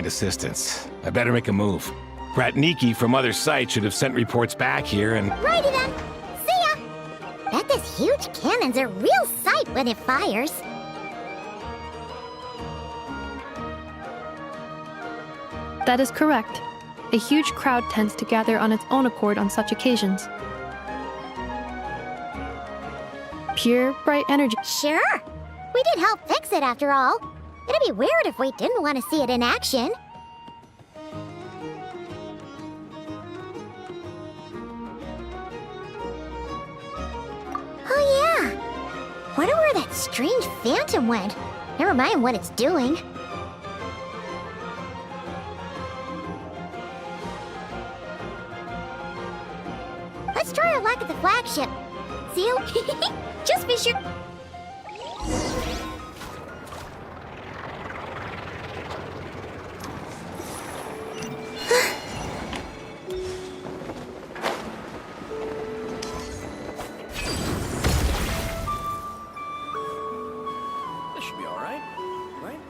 assistance. I better make a move. Bratniki from other sites should have sent reports back here and... Righty then. See ya! Bet this huge cannon's a real sight when it fires. That is correct. A huge crowd tends to gather on its own accord on such occasions. Pure, bright energy. Sure. We did help fix it after all. It'd be weird if we didn't want to see it in action. Oh yeah. Wonder where that strange phantom went. Never mind what it's doing. Let's try our luck at the flagship. Seal? Just be sure. This should be all right, right?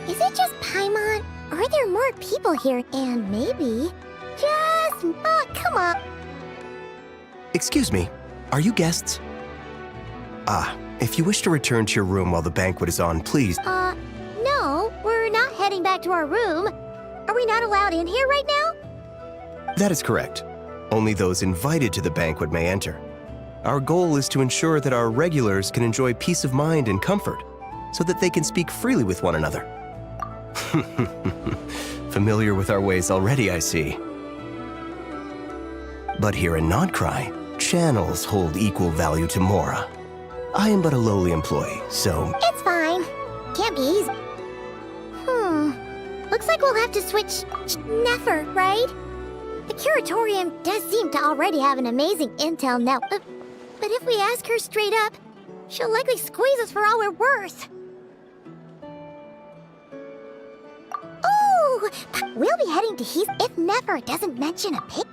Is it just Paimon? Or are there more people here? And maybe... come on. Excuse me, are you guests? If you wish to return to your room while the banquet is on, please... No, we're not heading back to our room. Are we not allowed in here right now? That is correct. Only those invited to the banquet may enter. Our goal is to ensure that our regulars can enjoy peace of mind and comfort, so that they can speak freely with one another. Familiar with our ways already, I see. But here in Nod-Krai, channels hold equal value to Mora. I am but a lowly employee, so... It's fine. Can't be easy. Looks like we'll have to switch Nefer, right? The curatorium does seem to already have an amazing intel now, but if we ask her straight up, she'll likely squeeze us for all we're worth. Oh, we'll be heading to Heath if Nefer doesn't mention a pig.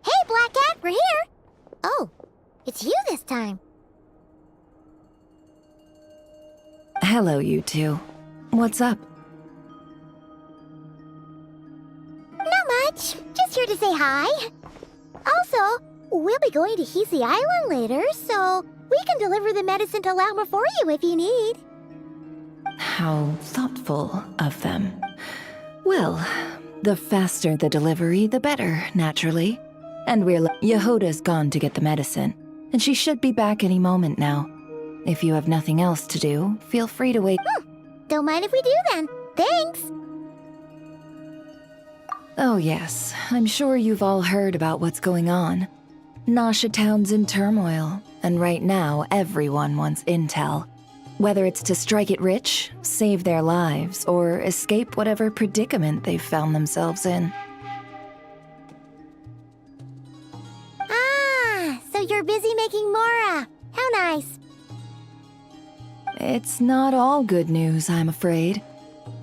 Hey, Black Cat, we're here! Oh, it's you this time. Hello, you two. What's up? Not much. Just here to say hi. Also, we'll be going to Hisi Island later, so we can deliver the medicine to Lauma for you if you need. How thoughtful of them. Well, the faster the delivery, the better, naturally. And Yehoda's gone to get the medicine, and she should be back any moment now. If you have nothing else to do, feel free to wait. Don't mind if we do then. Thanks. Oh yes, I'm sure you've all heard about what's going on. Nasha Town's in turmoil, and right now everyone wants intel. Whether it's to strike it rich, save their lives, or escape whatever predicament they've found themselves in. Ah, so you're busy making Mora. How nice. It's not all good news, I'm afraid.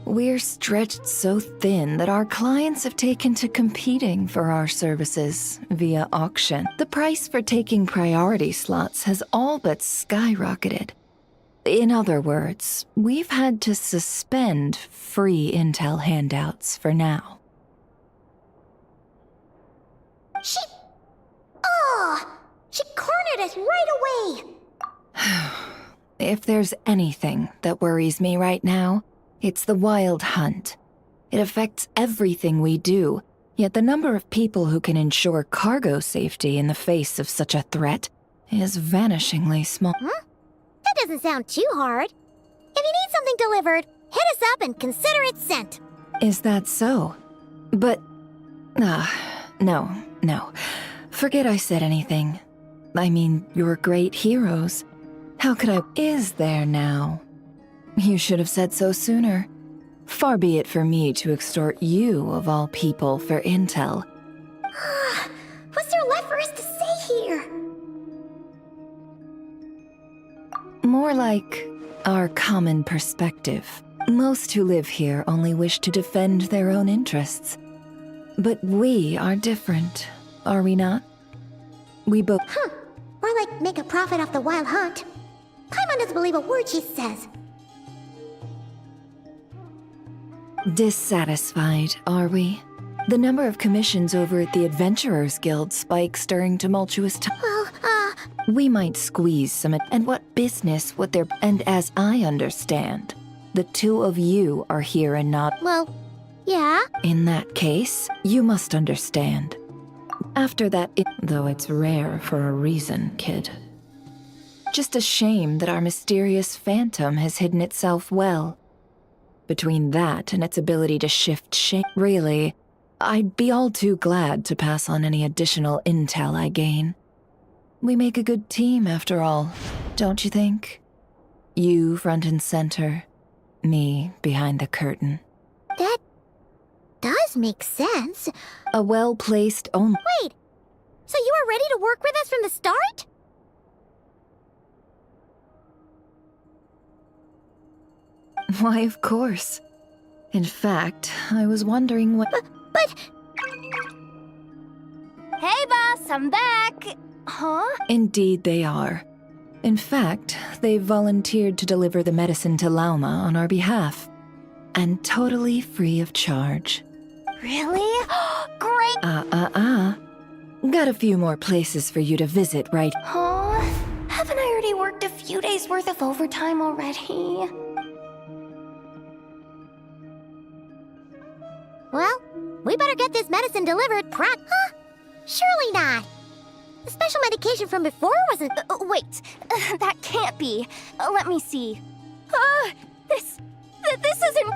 We're stretched so thin that our clients have taken to competing for our services via auction. The price for taking priority slots has all but skyrocketed. In other words, we've had to suspend free intel handouts for now. She cornered us right away. If there's anything that worries me right now, it's the wild hunt. It affects everything we do, yet the number of people who can ensure cargo safety in the face of such a threat is vanishingly small. That doesn't sound too hard. If you need something delivered, hit us up and consider it sent. Is that so? But No. Forget I said anything. I mean, you're great heroes. How could I? Is there now? You should have said so sooner. Far be it for me to extort you, of all people, for intel. What's there left for us to say here? More like our common perspective. Most who live here only wish to defend their own interests. But we are different, are we not? We both. More like make a profit off the wild hunt. Paimon doesn't believe a word she says. Dissatisfied, are we? The number of commissions over at the Adventurers Guild spikes during tumultuous times. Well, We might squeeze some, and what business would there? And as I understand, the two of you are here and not. well, yeah. In that case, you must understand. After that, though it's rare for a reason, kid. Just a shame that our mysterious phantom has hidden itself well. Between that and its ability to shift shape, really, I'd be all too glad to pass on any additional intel I gain. We make a good team, after all, don't you think? You front and center, me behind the curtain. That does make sense. A well-placed own. Wait, so you were ready to work with us from the start? Why, of course. In fact, I was wondering what. But Hey, boss, I'm back. Huh? Indeed, they are. In fact, they've volunteered to deliver the medicine to Lauma on our behalf. And totally free of charge. Really? Great. Got a few more places for you to visit, right? Huh? Haven't I already worked a few days worth of overtime already? well, we better get this medicine delivered. Huh? Surely not. The special medication from before wasn't. Wait, that can't be. Let me see. This isn't.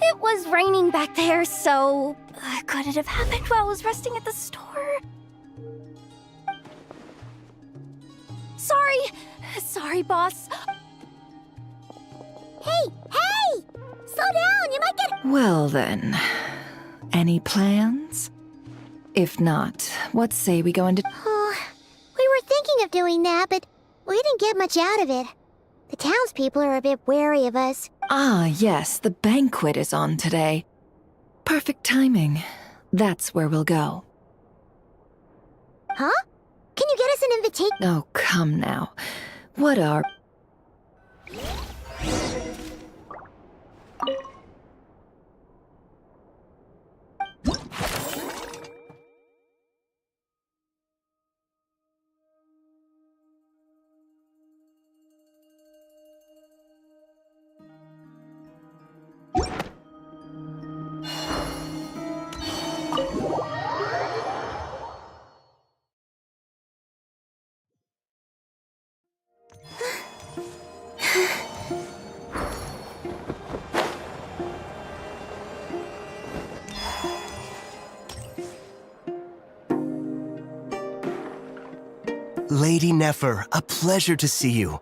It was raining back there, so could it have happened while I was resting at the store? Sorry, boss. Hey! Slow down, you might get. Well then, any plans? If not, what say we go into. Oh, we were thinking of doing that, but we didn't get much out of it. The townspeople are a bit wary of us. Ah, yes, the banquet is on today. Perfect timing. That's where we'll go. Huh? Can you get us an invitation? Oh, come now. What are. Lady Nefer, a pleasure to see you.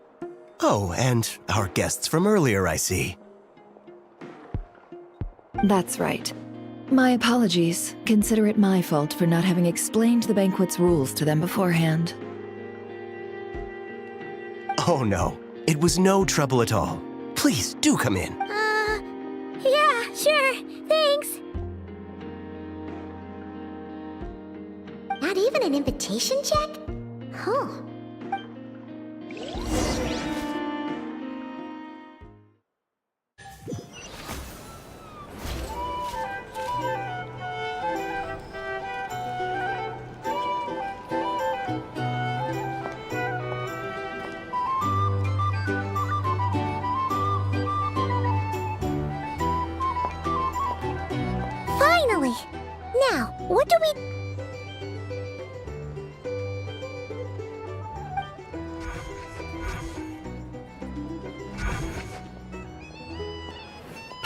Oh, and our guests from earlier, I see. That's right. My apologies. Consider it my fault for not having explained the banquet's rules to them beforehand. Oh no, it was no trouble at all. Please, do come in. Yeah, sure. Thanks. Not even an invitation check? Huh. Finally! Now, what do we...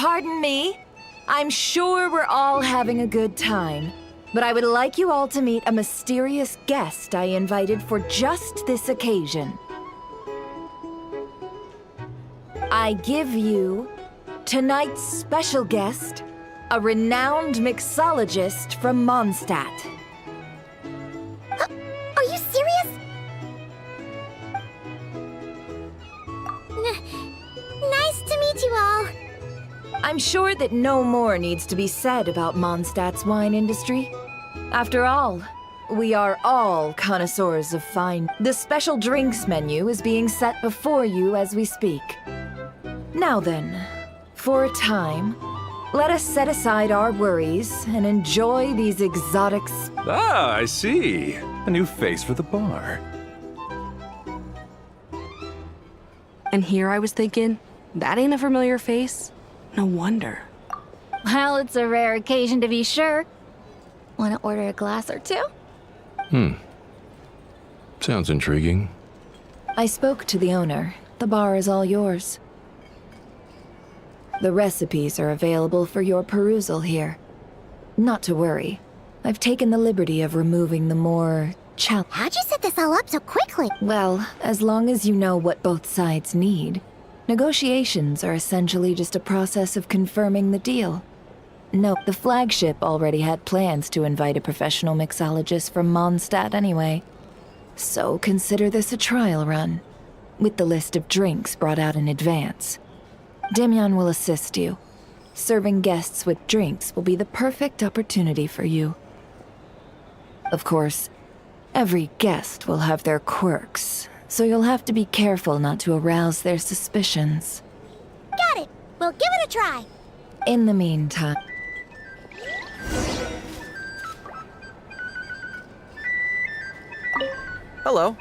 pardon me. I'm sure we're all having a good time, but I would like you all to meet a mysterious guest I invited for just this occasion. I give you tonight's special guest, a renowned mixologist from Mondstadt. Are you serious? Nice to meet you all. I'm sure that no more needs to be said about Mondstadt's wine industry. After all, we are all connoisseurs of fine. The special drinks menu is being set before you as we speak. Now then, for a time, let us set aside our worries and enjoy these exotics. Ah, I see. A new face for the bar. And here I was thinking, that ain't a familiar face. No wonder. Well, it's a rare occasion to be sure. Want to order a glass or two? Sounds intriguing. I spoke to the owner. The bar is all yours. The recipes are available for your perusal here. Not to worry. I've taken the liberty of removing the more How'd you set this all up so quickly? Well, as long as you know what both sides need. Negotiations are essentially just a process of confirming the deal. No, the flagship already had plans to invite a professional mixologist from Mondstadt anyway. So consider this a trial run, with the list of drinks brought out in advance. Demyan will assist you. Serving guests with drinks will be the perfect opportunity for you. Of course, every guest will have their quirks, so you'll have to be careful not to arouse their suspicions. Got it. We'll give it a try. In the meantime... Hello.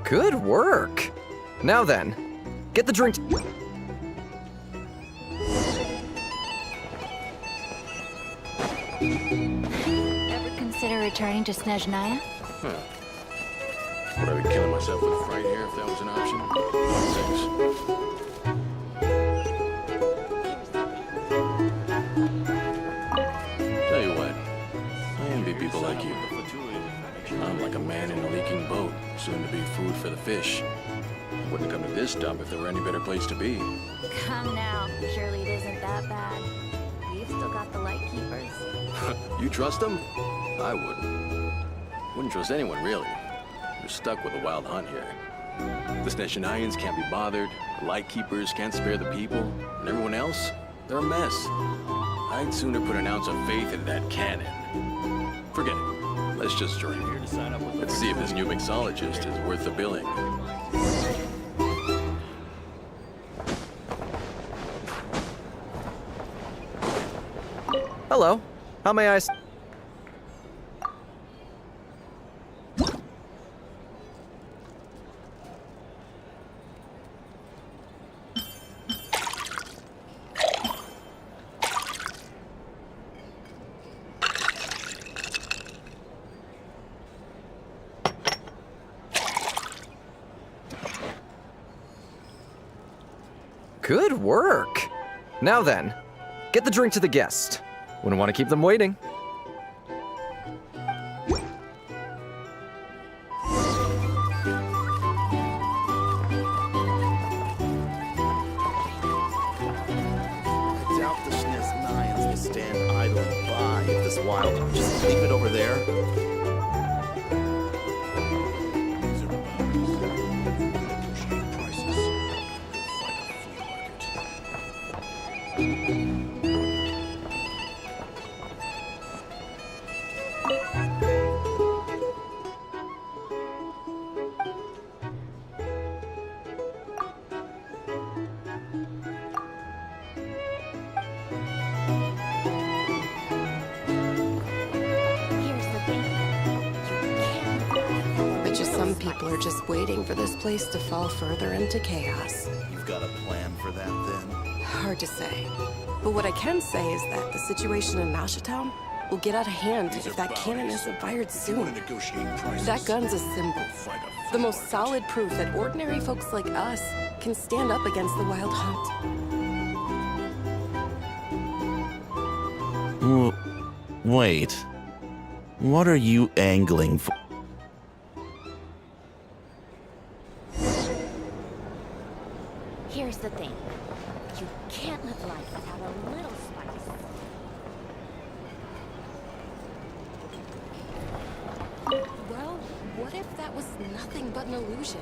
Good work. Now then, get the drink. Ever consider returning to Snezhnaya? Would I be killing myself with fright here if that was an option? Tell you what, I envy people like you. I'm like a man in a leaking boat, soon to be food for the fish. I wouldn't come to this dump if there were any better place to be. Come now. Surely it isn't that bad. We've still got the light keepers. You trust them? I wouldn't. Wouldn't trust anyone, really. You're stuck with a wild hunt here. The Snezhnayans can't be bothered, the Lightkeepers can't spare the people, and everyone else, they're a mess. I'd sooner put an ounce of faith in that cannon. Forget it. Let's just drink. Let's see if this new mixologist is worth the billing. Hello. How may I... Good work. Now then, get the drink to the guest. Wouldn't want to keep them waiting. I doubt the Snezhnayans will stand idly by if this wild... Just leave it over there. Here's the thing. Some people are just waiting for this place to fall further into chaos. You've got a plan for that, then? Hard to say. But what I can say is that the situation in Mashatown will get out of hand if that cannon isn't fired soon. That gun's a symbol. The most solid proof that ordinary folks like us can stand up against the Wild Hunt. Wait. What are you angling for? Here's the thing. You can't live life without a little spice. Well, what if that was nothing but an illusion?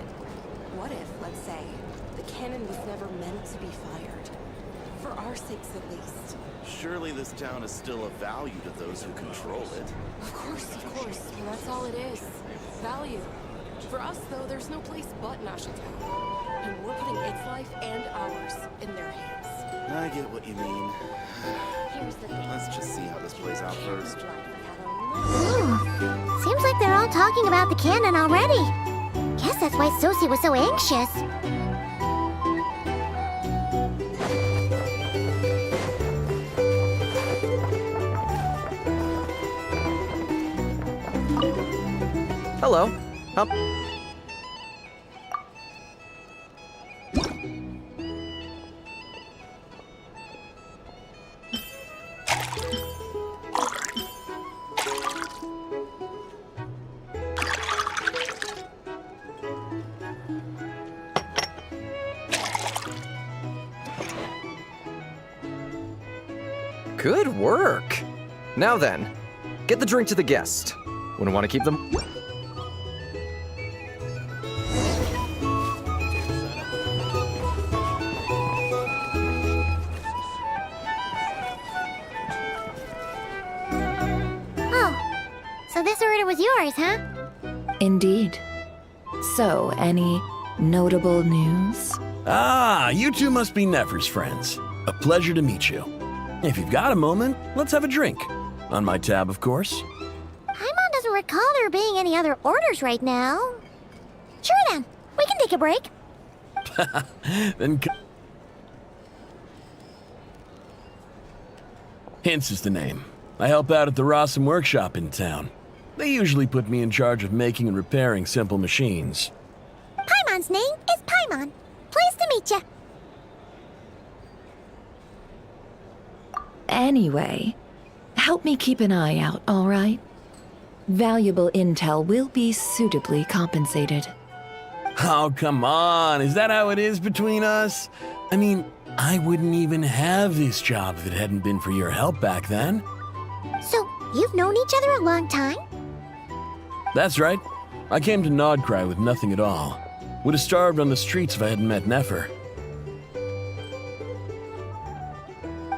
What if, let's say, the cannon was never meant to be fired? For our sakes, at least. Surely this town is still of value to those who control it. Of course. Well, that's all it is. Value. For us, though, there's no place but Mashatown. And we're putting its life and ours in their hands. I get what you mean. Here's the thing. Let's just see how this plays out first. Seems like they're all talking about the cannon already. Guess that's why Sosie was so anxious. Hello. Good work. Now then, get the drink to the guest. Wouldn't want to keep them... So this order was yours, huh? Indeed. So, any notable news? Ah, you two must be Nefer's friends. A pleasure to meet you. If you've got a moment, let's have a drink. On my tab, of course. Paimon doesn't recall there being any other orders right now. Sure then, we can take a break. Then Hints is the name. I help out at the Rossum workshop in town. They usually put me in charge of making and repairing simple machines. Paimon's name is Paimon. Pleased to meet ya. Anyway, help me keep an eye out, all right? Valuable intel will be suitably compensated. Oh, come on. Is that how it is between us? I mean, I wouldn't even have this job if it hadn't been for your help back then. So, you've known each other a long time? That's right. I came to Nod-Krai with nothing at all. Would have starved on the streets if I hadn't met Nefer.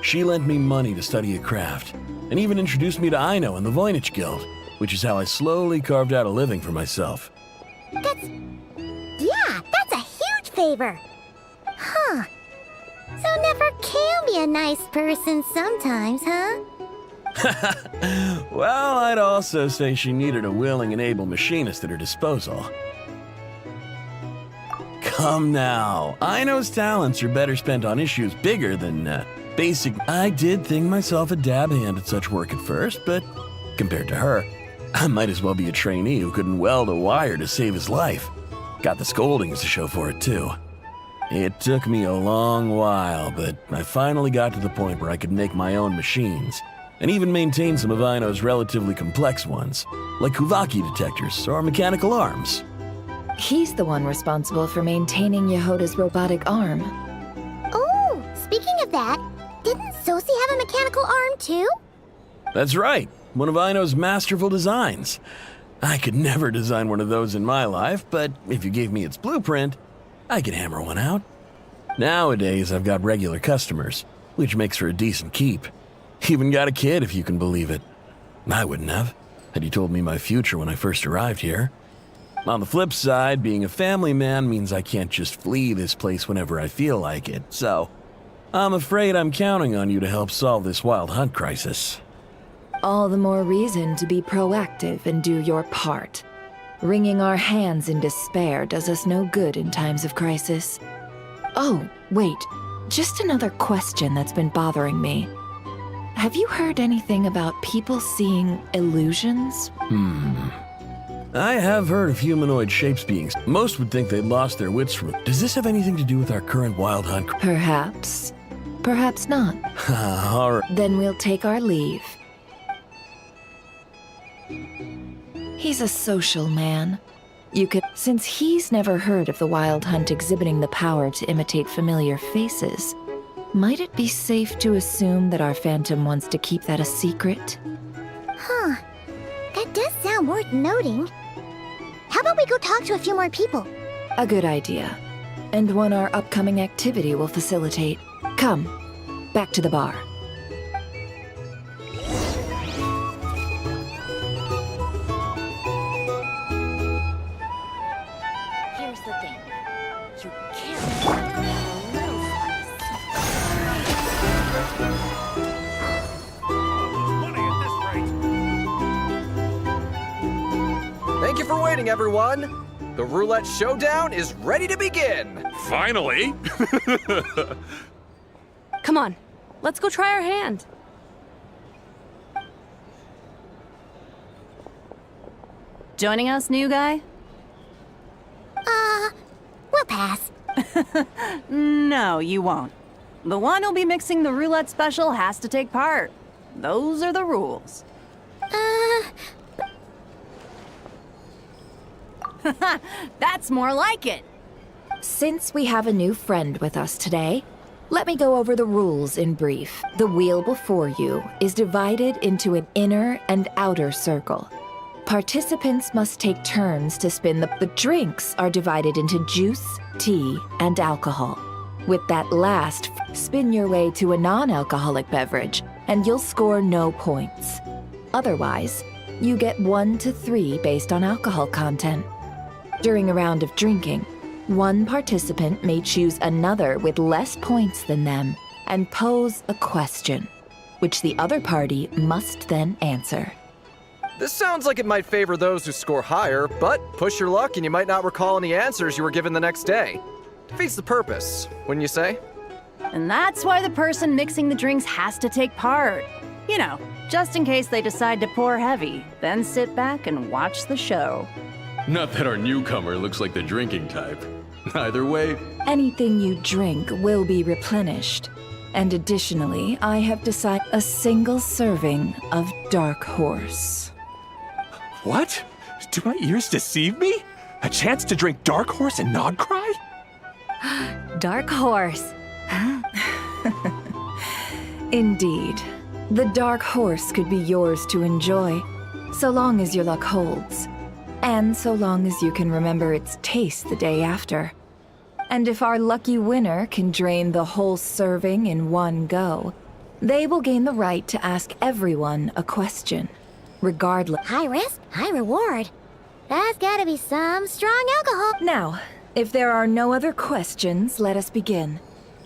She lent me money to study a craft, and even introduced me to Aino and the Voynich Guild, which is how I slowly carved out a living for myself. That's a huge favor. Huh. So Nefer can be a nice person sometimes, huh? Well, I'd also say she needed a willing and able machinist at her disposal. Come now, Aino's talents are better spent on issues bigger than basic. I did think myself a dab hand at such work at first, but compared to her, I might as well be a trainee who couldn't weld a wire to save his life. Got the scoldings to show for it, too. It took me a long while, but I finally got to the point where I could make my own machines, and even maintain some of Aino's relatively complex ones, like Kuvaki detectors or mechanical arms. He's the one responsible for maintaining Yehoda's robotic arm. Oh, speaking of that, didn't Sosie have a mechanical arm too? That's right, one of Aino's masterful designs. I could never design one of those in my life, but if you gave me its blueprint, I could hammer one out. Nowadays, I've got regular customers, which makes for a decent keep. Even got a kid, if you can believe it. I wouldn't have, had you told me my future when I first arrived here. On the flip side, being a family man means I can't just flee this place whenever I feel like it, so I'm afraid I'm counting on you to help solve this Wild Hunt crisis. All the more reason to be proactive and do your part. Wringing our hands in despair does us no good in times of crisis. Oh, wait. Just another question that's been bothering me. Have you heard anything about people seeing illusions? I have heard of humanoid shapes being. Most would think they'd lost their wits from it. Does this have anything to do with our current wild hunt? Perhaps. Perhaps not. All right. Then we'll take our leave. He's a social man. Since he's never heard of the wild hunt exhibiting the power to imitate familiar faces, might it be safe to assume that our phantom wants to keep that a secret? Huh. That does sound worth noting. How about we go talk to a few more people? A good idea. And one our upcoming activity will facilitate. Come, back to the bar. Here's the thing. You can't have a little Thank you for waiting, everyone. The roulette showdown is ready to begin. Finally! Come on, let's go try our hand. Joining us, new guy? We'll pass. No, you won't. The one who'll be mixing the roulette special has to take part. Those are the rules. That's more like it. Since we have a new friend with us today, let me go over the rules in brief. The wheel before you is divided into an inner and outer circle. Participants must take turns to spin the drinks are divided into juice, tea, and alcohol. With that last, spin your way to a non-alcoholic beverage, and you'll score no points. Otherwise, you get 1 to 3 based on alcohol content. During a round of drinking, one participant may choose another with less points than them and pose a question, which the other party must then answer. This sounds like it might favor those who score higher, but push your luck and you might not recall any answers you were given the next day. Defeats the purpose, wouldn't you say? And that's why the person mixing the drinks has to take part. You know, just in case they decide to pour heavy, then sit back and watch the show. Not that our newcomer looks like the drinking type. Either way... Anything you drink will be replenished. And additionally, I have decided a single serving of Dark Horse. What? Do my ears deceive me? A chance to drink Dark Horse and Nod-Krai? Dark Horse. Indeed. The Dark Horse could be yours to enjoy, so long as your luck holds. And so long as you can remember its taste the day after. And if our lucky winner can drain the whole serving in one go, they will gain the right to ask everyone a question, regardless. High risk, high reward. That's gotta be some strong alcohol. Now, if there are no other questions, let us begin.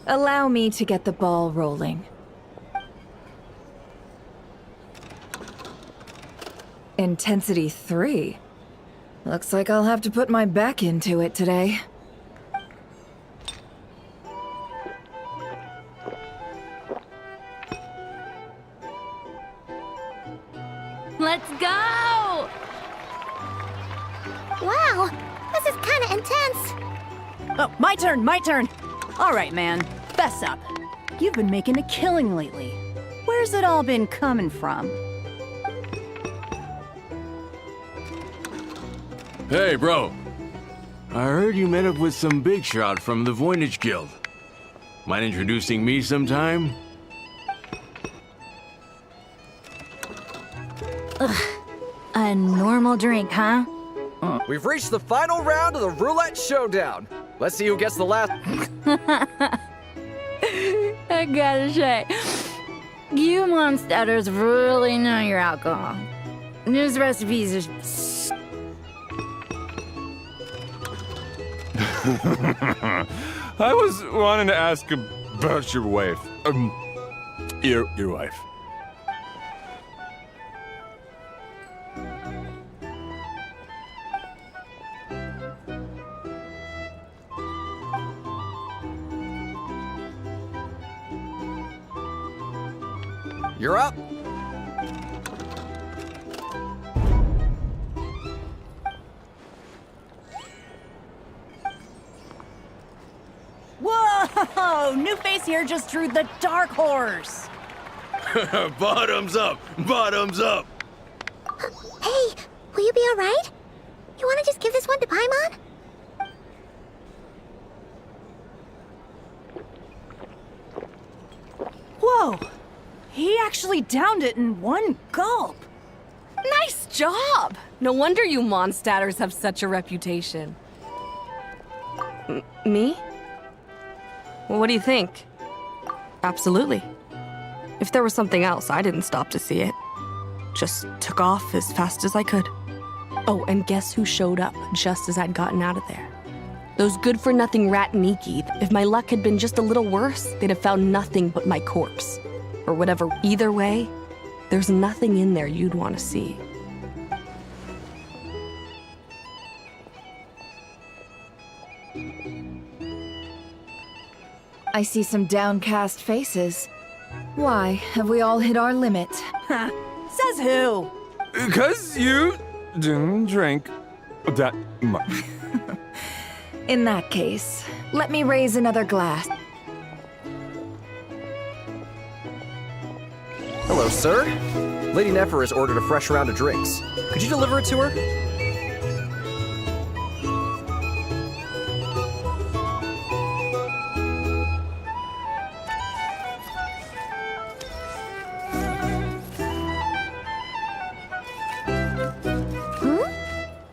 Allow me to get the ball rolling. Intensity 3. Looks like I'll have to put my back into it today. Let's go! Wow, this is kinda intense. Oh, my turn. All right, man, fess up. You've been making a killing lately. Where's it all been coming from? Hey, bro. I heard you met up with some big shot from the Voynich Guild. Mind introducing me sometime? A normal drink, huh? We've reached the final round of the roulette showdown. Let's see who gets the last... I gotta say, you monsters really know your alcohol. This recipe's just... I was wanting to ask about your wife. Your wife. you're up. Whoa! New face here just drew the dark horse. Bottoms up! Bottoms up! Hey, will you be alright? You wanna just give this one to Paimon? Whoa! He actually downed it in one gulp. Nice job! No wonder you Mondstadters have such a reputation. Me? Well, what do you think? Absolutely. If there was something else, I didn't stop to see it. Just took off as fast as I could. Oh, and guess who showed up just as I'd gotten out of there? Those good-for-nothing rat and Iki. If my luck had been just a little worse, they'd have found nothing but my corpse. Or whatever. Either way, there's nothing in there you'd want to see. I see some downcast faces. Why, have we all hit our limit? Says who? 'Cause you didn't drink that much. In that case, let me raise another glass. Hello, sir. Lady Nefer has ordered a fresh round of drinks. Could you deliver it to her?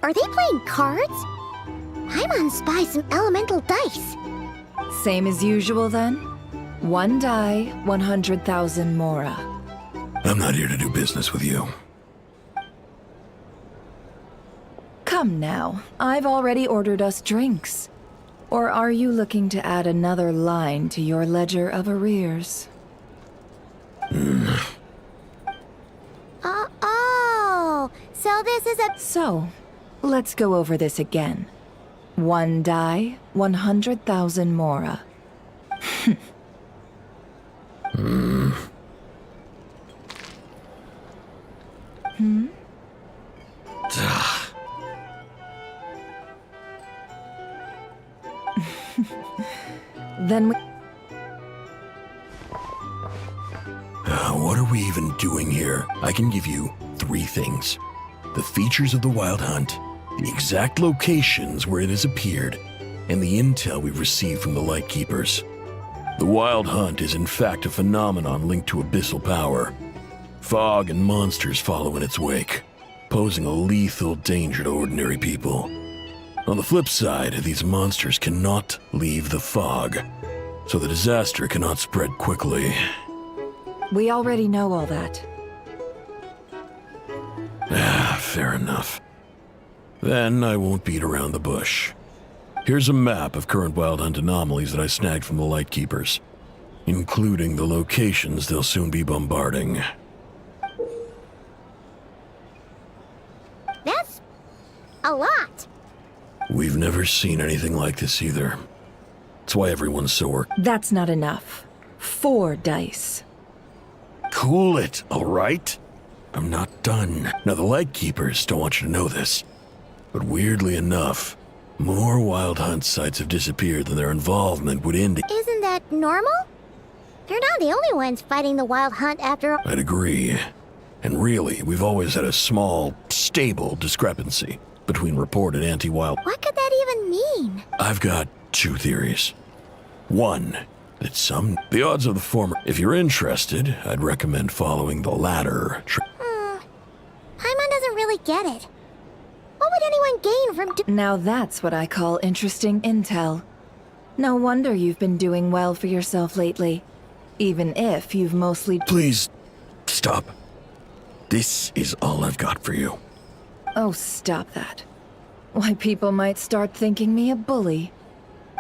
Are they playing cards? Paimon spies some elemental dice. Same as usual then? One die, 100,000 mora. I'm not here to do business with you. Come now, I've already ordered us drinks. Or are you looking to add another line to your ledger of arrears? Oh, so this is a... So, let's go over this again. One die, 100,000 mora. Then we... What are we even doing here? I can give you 3 things. The features of the Wild Hunt, the exact locations where it has appeared, and the intel we've received from the Lightkeepers. The Wild Hunt is in fact a phenomenon linked to abyssal power. Fog and monsters follow in its wake, posing a lethal danger to ordinary people. On the flip side, these monsters cannot leave the fog, so the disaster cannot spread quickly. We already know all that. Fair enough. Then I won't beat around the bush. Here's a map of current Wild Hunt anomalies that I snagged from the Lightkeepers, including the locations they'll soon be bombarding. That's a lot. We've never seen anything like this either. That's why everyone's so That's not enough. 4 dice. Cool it, all right? I'm not done. Now, the Lightkeepers don't want you to know this, but weirdly enough, more Wild Hunt sites have disappeared than their involvement would indicate. Isn't that normal? They're not the only ones fighting the Wild Hunt after all. I'd agree. And really, we've always had a small, stable discrepancy between reported anti-wild. What could that even mean? I've got 2 theories. One, that the odds of the former. If you're interested, I'd recommend following the latter. Paimon doesn't really get it. What would anyone gain from Now that's what I call interesting intel. No wonder you've been doing well for yourself lately. Even if you've mostly... Please, stop. This is all I've got for you. Oh, stop that. Why, people might start thinking me a bully.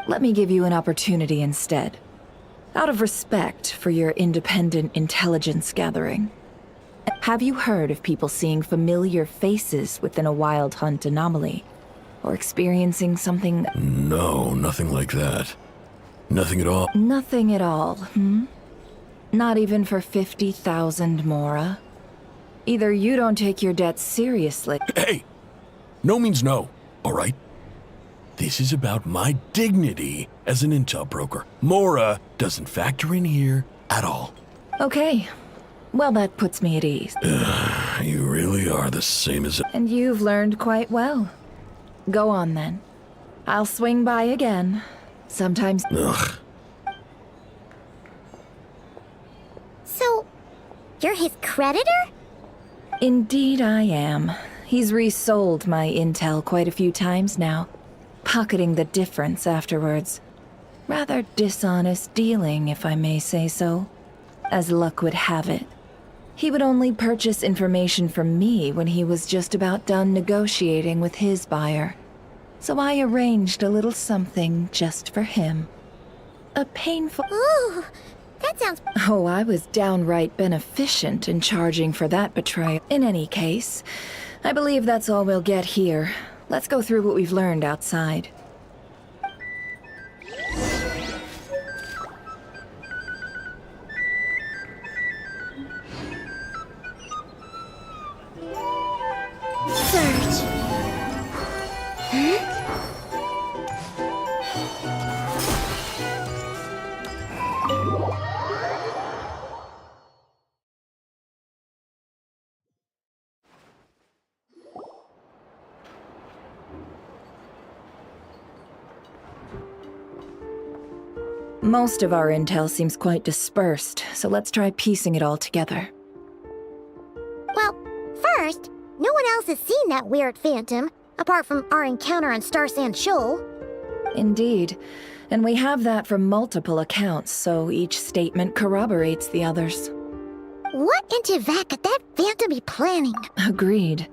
Let me give you an opportunity instead. Out of respect for your independent intelligence gathering. Have you heard of people seeing familiar faces within a Wild Hunt anomaly? Or experiencing something... No, nothing like that. Nothing at all. Nothing at all, Not even for 50,000 Mora. Either you don't take your debts seriously. Hey! No means no, all right? This is about my dignity as an intel broker. Mora doesn't factor in here at all. Okay. Well, that puts me at ease. You really are the same as... And you've learned quite well. Go on, then. I'll swing by again. Sometimes... Ugh. So, you're his creditor? Indeed I am. He's resold my intel quite a few times now, pocketing the difference afterwards. Rather dishonest dealing, if I may say so. As luck would have it, he would only purchase information from me when he was just about done negotiating with his buyer. So I arranged a little something just for him. A painful... Ooh, that sounds... Oh, I was downright beneficent in charging for that betrayal. In any case, I believe that's all we'll get here. Let's go through what we've learned outside. Search. Huh? Most of our intel seems quite dispersed, so let's try piecing it all together. Well, first, no one else has seen that weird phantom, apart from our encounter on Star Sand Shoal. Indeed. And we have that from multiple accounts, so each statement corroborates the others. What in Teyvat could that phantom be planning? Agreed.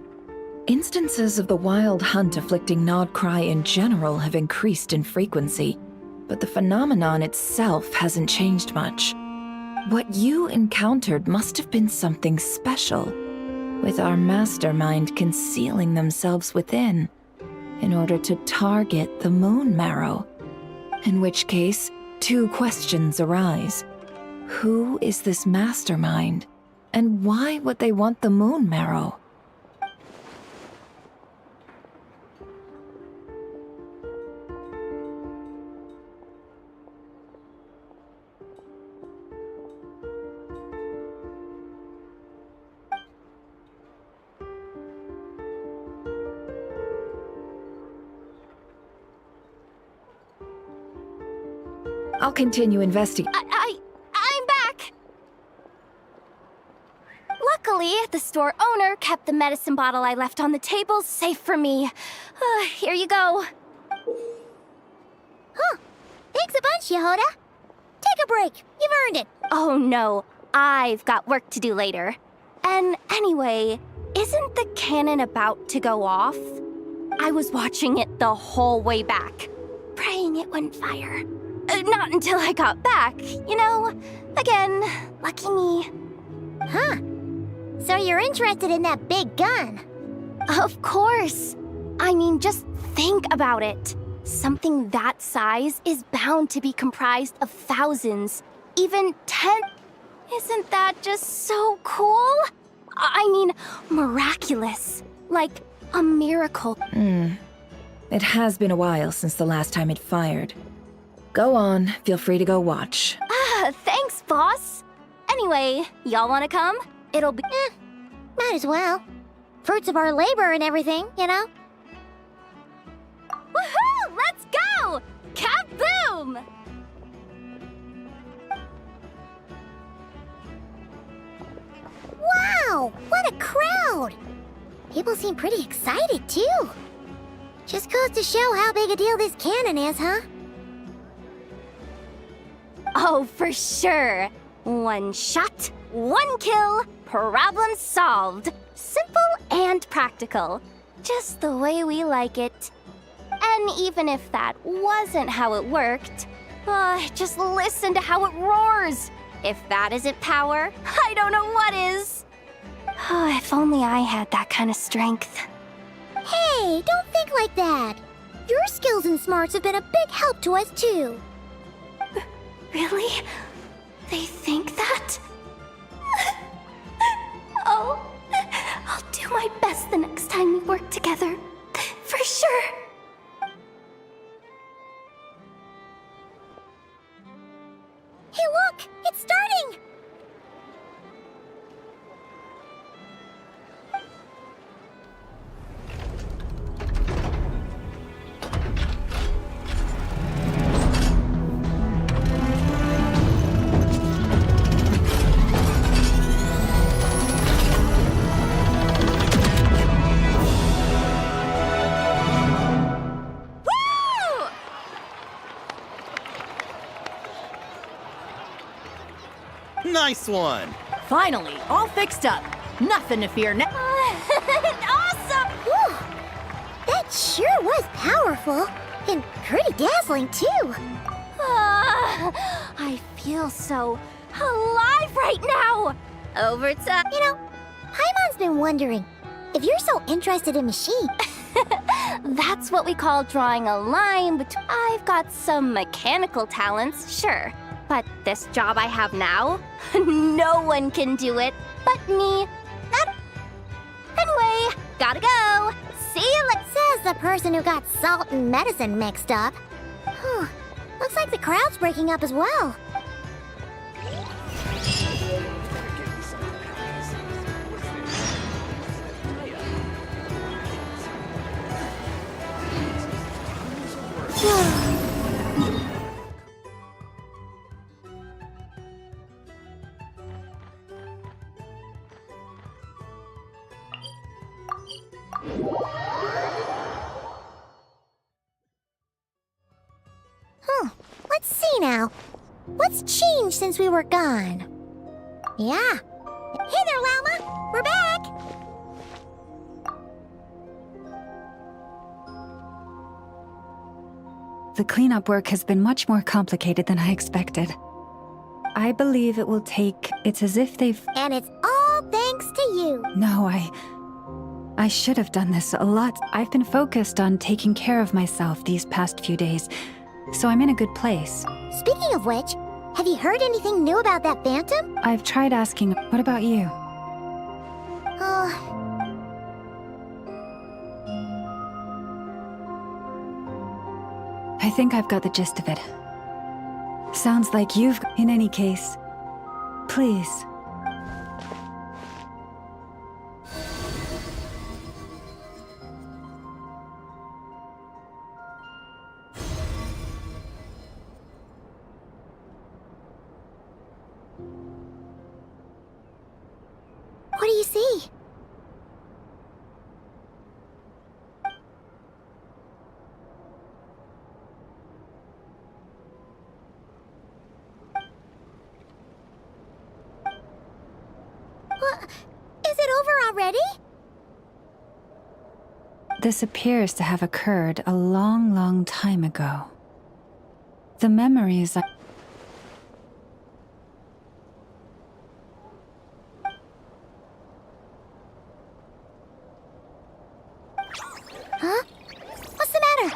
Instances of the wild hunt afflicting Nod-Krai in general have increased in frequency, but the phenomenon itself hasn't changed much. What you encountered must have been something special, with our mastermind concealing themselves within, in order to target the moon marrow. In which case, two questions arise. Who is this mastermind, and why would they want the moon marrow? I'll continue investigating. I'm back! Luckily, the store owner kept the medicine bottle I left on the table safe for me. Here you go. Huh. Thanks a bunch, Yehoda. Take a break. You've earned it. Oh no, I've got work to do later. And anyway, isn't the cannon about to go off? I was watching it the whole way back, praying it wouldn't fire. Not until I got back, you know? Again, lucky me. Huh. So you're interested in that big gun? Of course. I mean, just think about it. Something that size is bound to be comprised of thousands, even 10. Isn't that just so cool? I mean, miraculous. Like a miracle. It has been a while since the last time it fired. Go on, feel free to go watch. Thanks, boss. Anyway, y'all wanna come? It'll be... Might as well. Fruits of our labor and everything, you know? Woohoo! Let's go! Kaboom! Wow! What a crowd! People seem pretty excited, too. Just goes to show how big a deal this cannon is, huh? Oh, for sure. One shot, one kill, problem solved. Simple and practical. Just the way we like it. And even if that wasn't how it worked, just listen to how it roars. If that isn't power, I don't know what is. If only I had that kind of strength. Hey, don't think like that. Your skills and smarts have been a big help to us, too. Really? They think that? Oh, I'll do my best the next time we work together. For sure. Hey, look! It's starting! Nice one! Finally, all fixed up. Nothing to fear now. Awesome! Whew. That sure was powerful. And pretty dazzling, too. I feel so alive right now. Over time. You know, Paimon's been wondering, if you're so interested in machines... That's what we call drawing a line between... I've got some mechanical talents, sure. But this job I have now, no one can do it but me. Anyway, gotta go. See you later. Says the person who got salt and medicine mixed up. Whew. Looks like the crowd's breaking up as well. Let's see now. What's changed since we were gone? Yeah. Hey there, Llama! We're back! The cleanup work has been much more complicated than I expected. I believe it will take... It's as if they've... And it's all thanks to you. No, I should have done this a lot. I've been focused on taking care of myself these past few days, so I'm in a good place. Speaking of which, have you heard anything new about that phantom? I've tried asking, what about you? I think I've got the gist of it. Sounds like you've... In any case, please. What do you see? What? Is it over already? This appears to have occurred a long, long time ago. The memories I... Huh? What's the matter?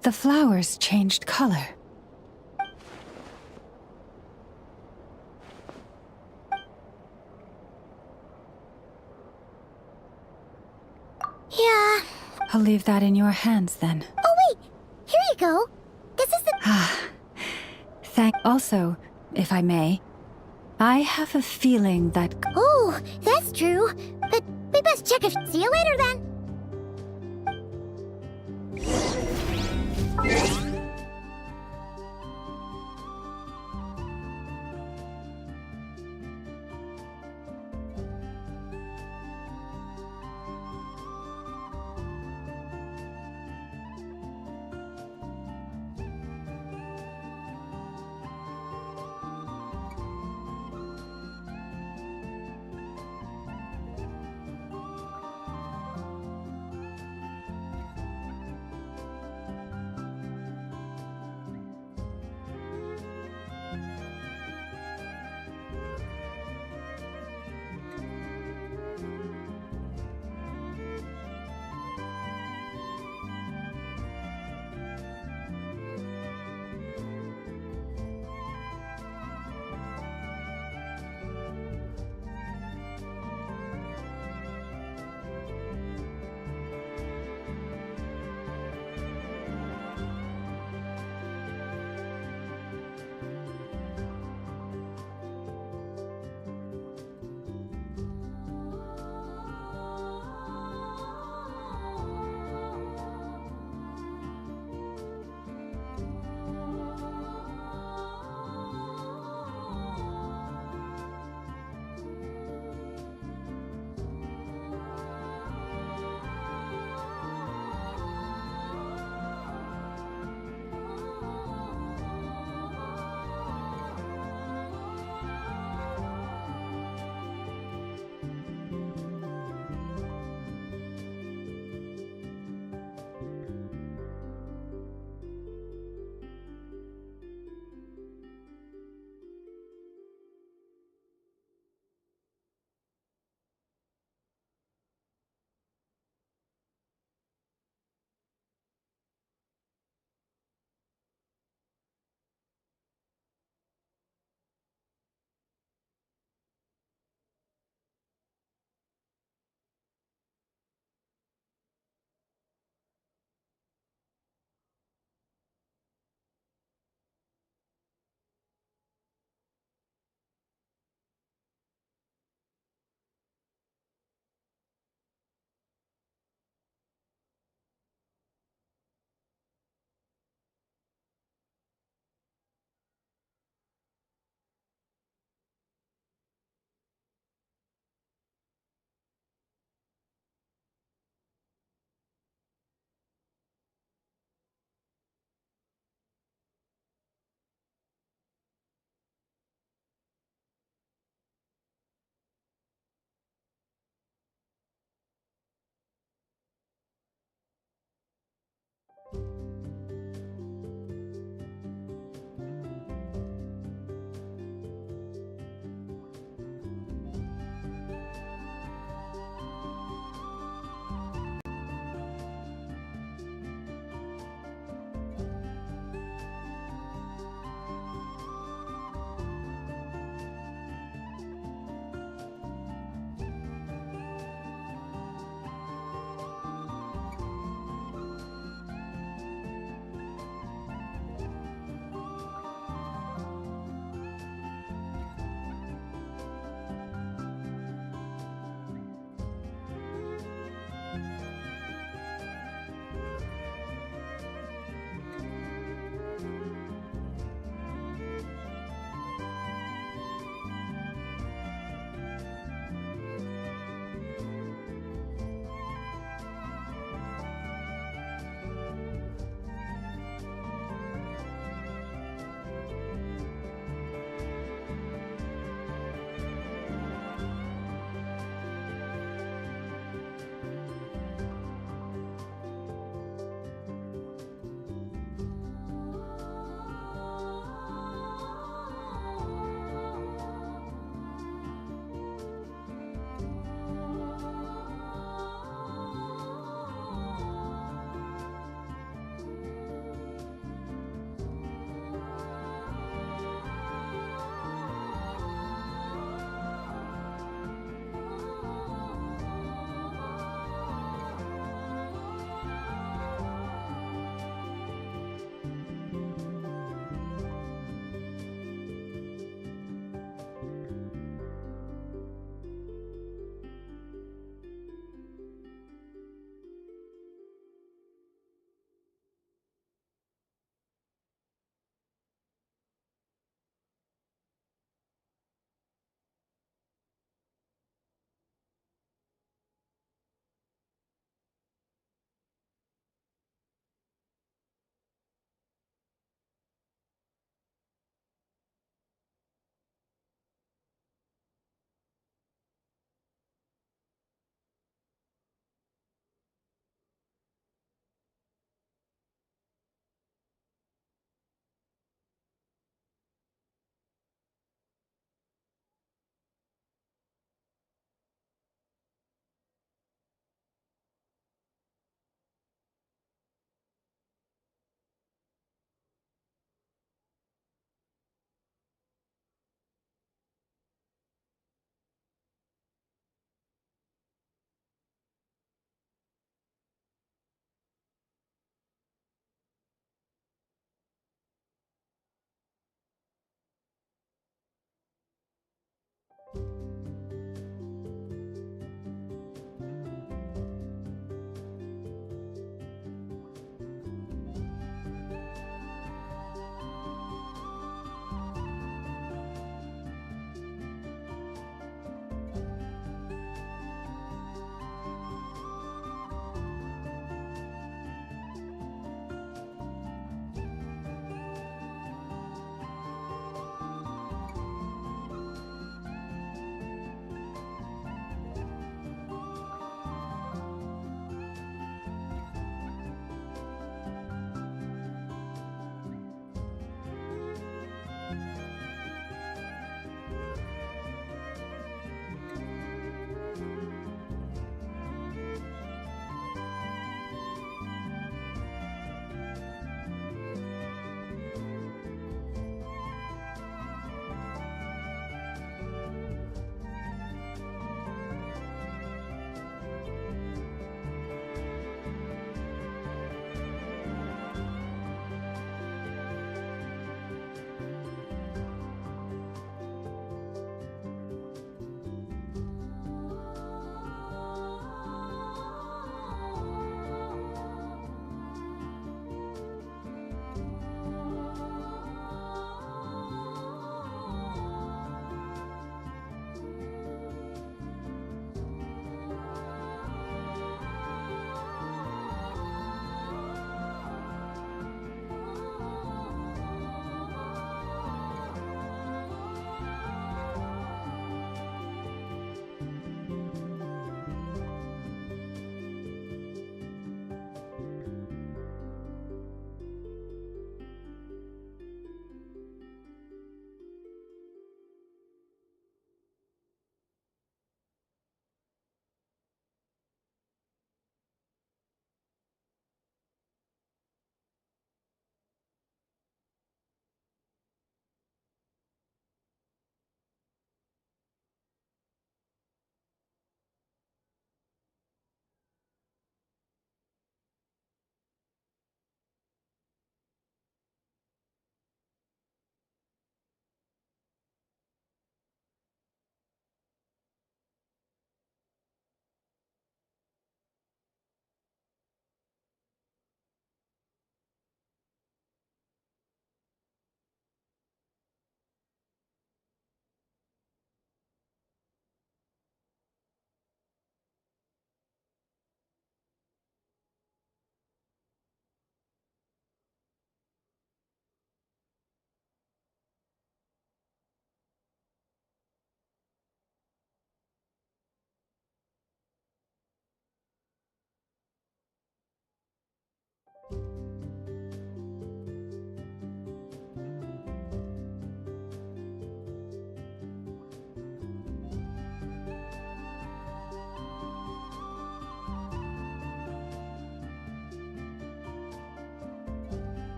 The flowers changed color. Yeah. I'll leave that in your hands then. Oh, wait! Here you go. This is the... Also, if I may, I have a feeling that... Oh, that's true. But we best check if... See you later, then.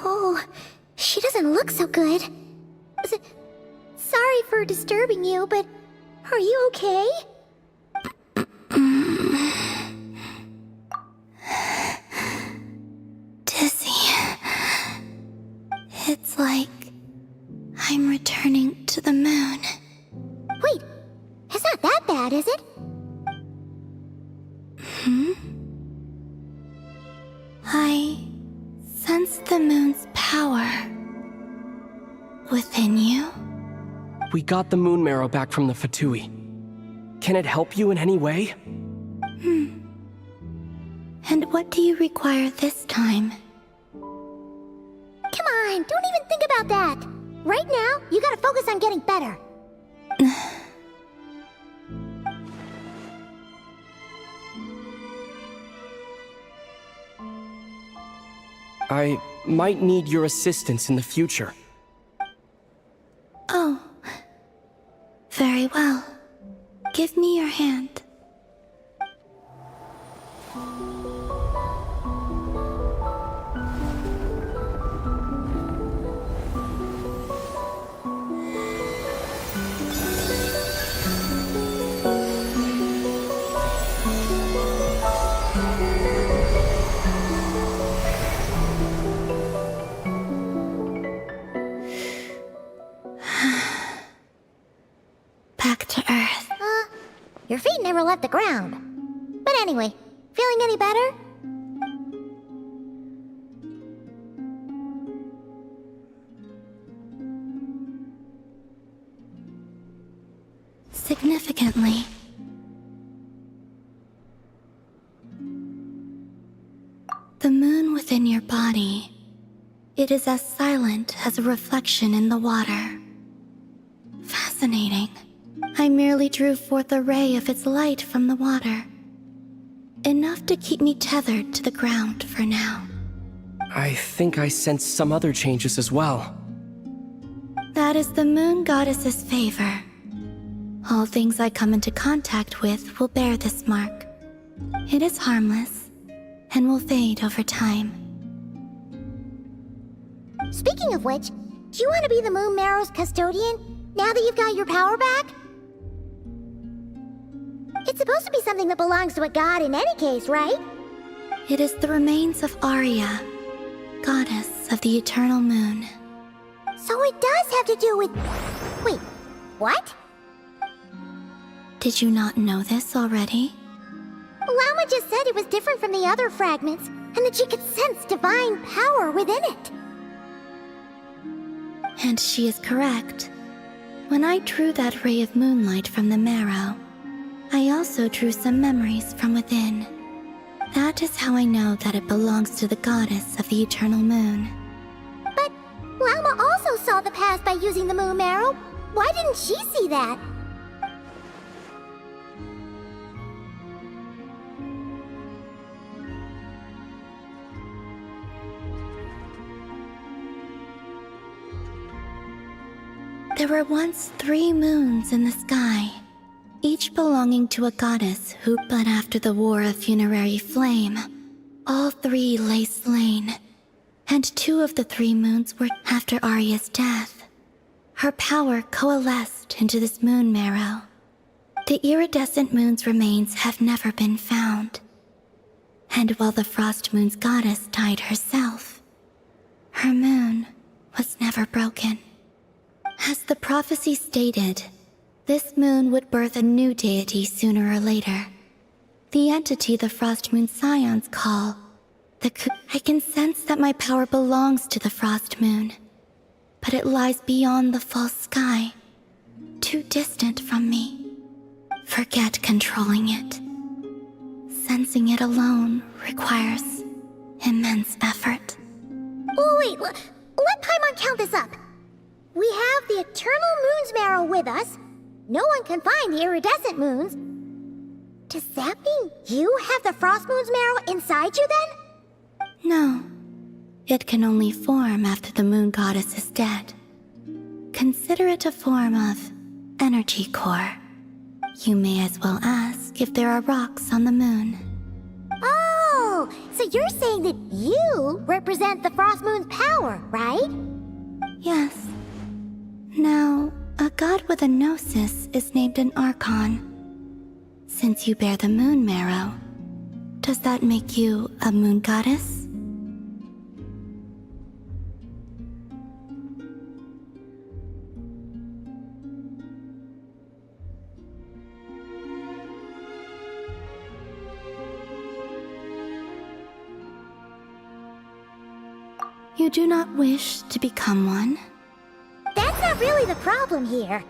Oh, she doesn't look so good. Sorry for disturbing you, but are you okay? Dizzy. It's like I'm returning to the moon. Wait, it's not that bad, is it? I sense the moon's power within you. We got the moon marrow back from the Fatui. Can it help you in any way? And what do you require this time? Come on, don't even think about that. Right now, you gotta focus on getting better. I might need your assistance in the future. Oh. Very well. Give me your hand. Back to Earth. Your feet never left the ground. But anyway, feeling any better? Significantly. The moon within your body, it is as silent as a reflection in the water. Fascinating. I merely drew forth a ray of its light from the water. Enough to keep me tethered to the ground for now. I think I sense some other changes as well. That is the moon goddess's favor. All things I come into contact with will bear this mark. It is harmless, and will fade over time. Speaking of which, do you want to be the Moon Marrow's custodian, now that you've got your power back? It's supposed to be something that belongs to a god in any case, right? It is the remains of Arya, goddess of the eternal moon. So it does have to do with... Wait, what? Did you not know this already? Lama just said it was different from the other fragments, and that she could sense divine power within it. And she is correct. When I drew that ray of moonlight from the marrow, I also drew some memories from within. That is how I know that it belongs to the goddess of the eternal moon. But Lama also saw the past by using the Moon Marrow. Why didn't she see that? There were once 3 moons in the sky, each belonging to a goddess who, but after the war of funerary flame, all 3 lay slain, and 2 of the 3 moons were after Arya's death. Her power coalesced into this moon marrow. The iridescent moon's remains have never been found. And while the frost moon's goddess died herself, her moon was never broken. As the prophecy stated, this moon would birth a new deity sooner or later. The entity the Frost Moon Scions call I can sense that my power belongs to the Frost Moon, but it lies beyond the false sky, too distant from me. Forget controlling it. Sensing it alone requires immense effort. Oh, wait, let Paimon count this up. We have the Eternal Moon's Marrow with us. No one can find the iridescent moons. Does that mean you have the Frost Moon's Marrow inside you then? No. It can only form after the moon goddess is dead. Consider it a form of energy core. You may as well ask if there are rocks on the moon. Oh, so you're saying that you represent the Frost Moon's power, right? Yes. Now, a god with a gnosis is named an Archon. Since you bear the moon marrow, does that make you a moon goddess? You do not wish to become one? That's not really the problem here.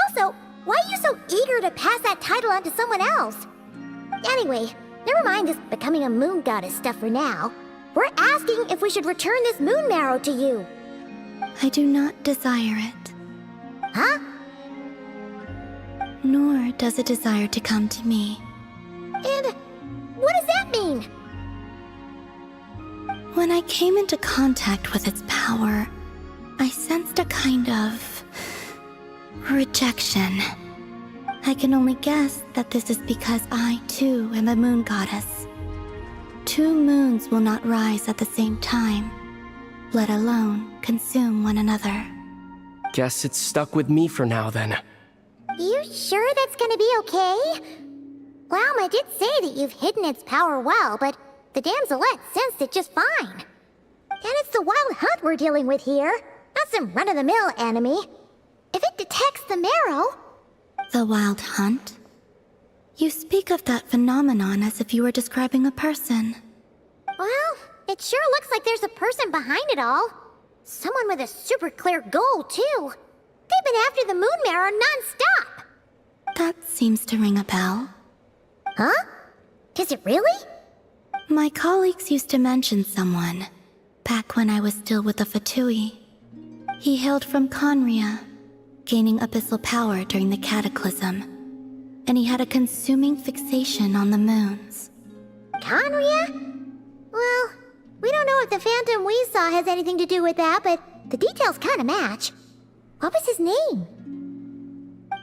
Also, why are you so eager to pass that title on to someone else? Anyway, never mind this becoming a moon goddess stuff for now. We're asking if we should return this moon marrow to you. I do not desire it. Huh? Nor does it desire to come to me. And what does that mean? When I came into contact with its power, I sensed a kind of rejection. I can only guess that this is because I, too, am a moon goddess. Two moons will not rise at the same time, let alone consume one another. Guess it's stuck with me for now, then. You sure that's gonna be okay? Glauma did say that you've hidden its power well, but the damselette sensed it just fine. And it's the wild hunt we're dealing with here, not some run-of-the-mill enemy. If it detects the marrow... The wild hunt? You speak of that phenomenon as if you were describing a person. Well, it sure looks like there's a person behind it all. Someone with a super clear goal, too. They've been after the moon marrow non-stop. That seems to ring a bell. Huh? Does it really? My colleagues used to mention someone, back when I was still with the Fatui. He hailed from Conria, gaining abyssal power during the Cataclysm, and he had a consuming fixation on the moons. Conria? Well, we don't know if the phantom we saw has anything to do with that, but the details kinda match. What was his name?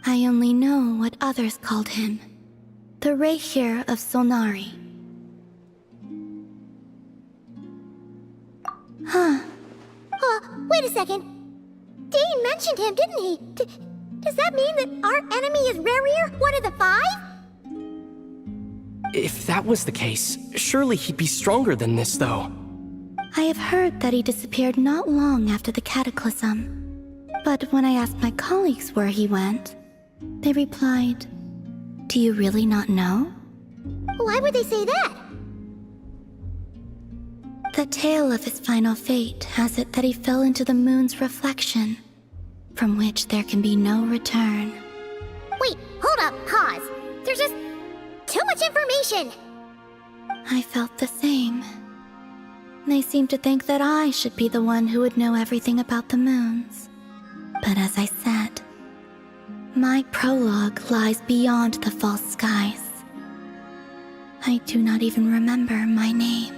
I only know what others called him. The Reihir of Solnari. Huh. Wait a second. Dane mentioned him, didn't he? Does that mean that our enemy is Rerir, one of the five? If that was the case, surely he'd be stronger than this, though. I have heard that he disappeared not long after the Cataclysm. But when I asked my colleagues where he went, they replied, "Do you really not know?" Why would they say that? The tale of his final fate has it that he fell into the moon's reflection, from which there can be no return. Wait, hold up, pause. There's just too much information. I felt the same. They seemed to think that I should be the one who would know everything about the moons. But as I said, my prologue lies beyond the false skies. I do not even remember my name.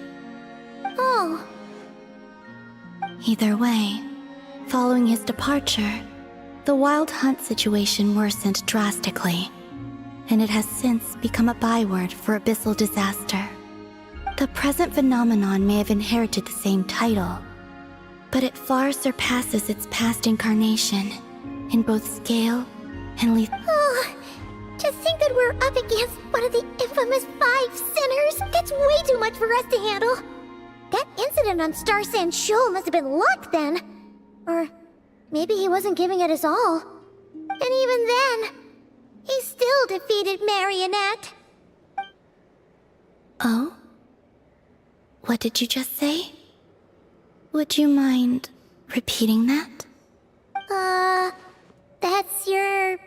Oh. Either way, following his departure, the wild hunt situation worsened drastically, and it has since become a byword for abyssal disaster. The present phenomenon may have inherited the same title, but it far surpasses its past incarnation in both scale and Oh, to think that we're up against one of the infamous 5 sinners, that's way too much for us to handle. That incident on Star Sand Shoal must have been luck then. Or maybe he wasn't giving it his all. And even then, he still defeated Marionette. Oh? What did you just say? Would you mind repeating that? That's your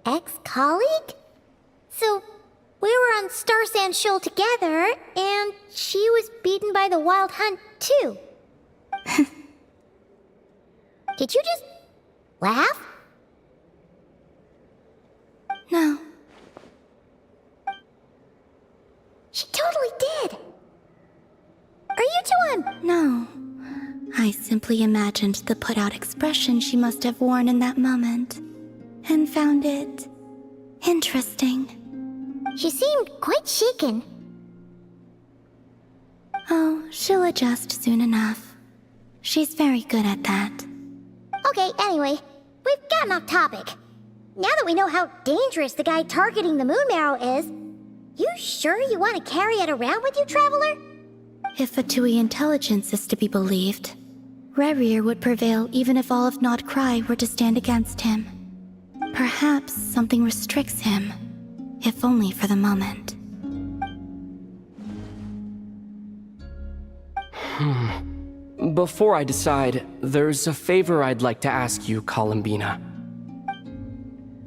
ex-colleague? So, we were on Star Sand Shoal together, and she was beaten by the Wild Hunt, too. Did you just laugh? No. She totally did. Are you two on? No. I simply imagined the put-out expression she must have worn in that moment, and found it interesting. She seemed quite shaken. Oh, she'll adjust soon enough. She's very good at that. Okay, anyway, we've gotten off topic. Now that we know how dangerous the guy targeting the Moon Marrow is, you sure you want to carry it around with you, Traveler? If Fatui intelligence is to be believed, Rerir would prevail even if all of Nod-Krai were to stand against him. Perhaps something restricts him, if only for the moment. Before I decide, there's a favor I'd like to ask you, Columbina.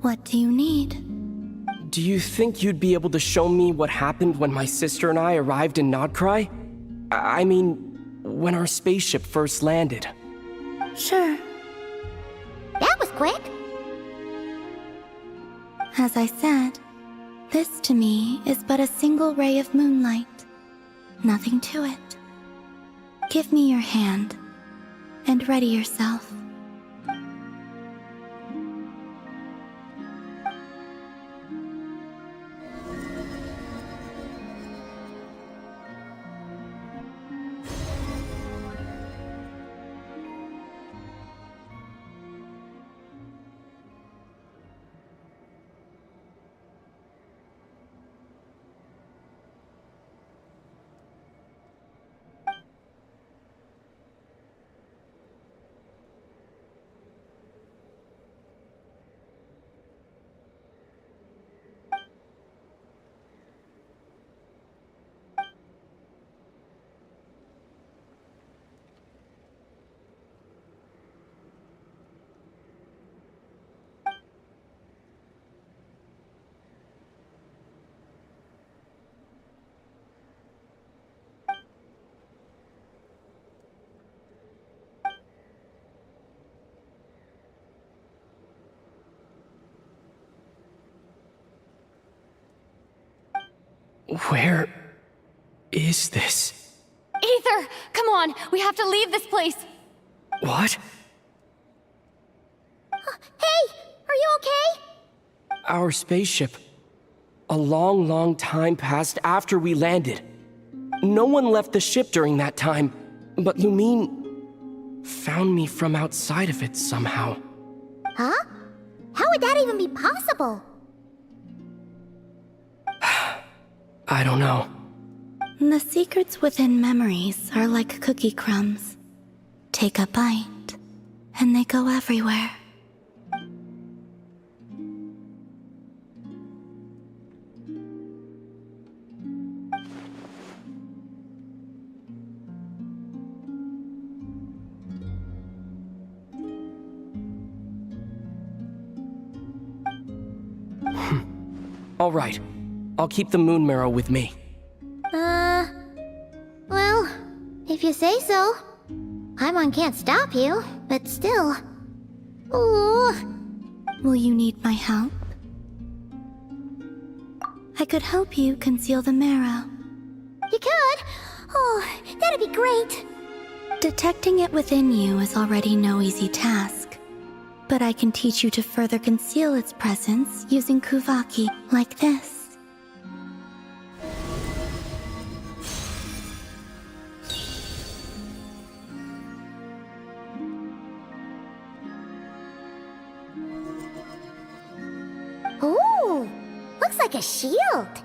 What do you need? Do you think you'd be able to show me what happened when my sister and I arrived in Nod-Krai? I mean, when our spaceship first landed. Sure. That was quick. As I said, this to me is but a single ray of moonlight. Nothing to it. Give me your hand, and ready yourself. Where is this? Ether! Come on! We have to leave this place! What? Hey! Are you okay? Our spaceship. A long, long time passed after we landed. No one left the ship during that time, but Lumine found me from outside of it somehow. Huh? How would that even be possible? I don't know. The secrets within memories are like cookie crumbs. Take a bite, and they go everywhere. All right. I'll keep the moon marrow with me. Well, if you say so. Paimon can't stop you, but still. Ooh. Will you need my help? I could help you conceal the marrow. You could? Oh, that'd be great. Detecting it within you is already no easy task. But I can teach you to further conceal its presence using Kuvaki like this. Ooh, looks like a shield.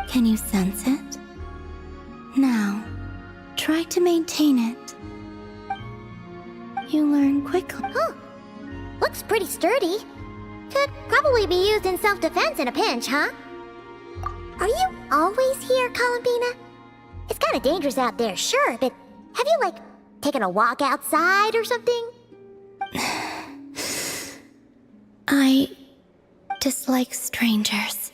Can you sense it? Now, try to maintain it. You learn quickly. Huh. Looks pretty sturdy. Could probably be used in self-defense in a pinch, huh? Are you always here, Columbina? It's kind of dangerous out there, sure, but have you, like, taken a walk outside or something? I dislike strangers.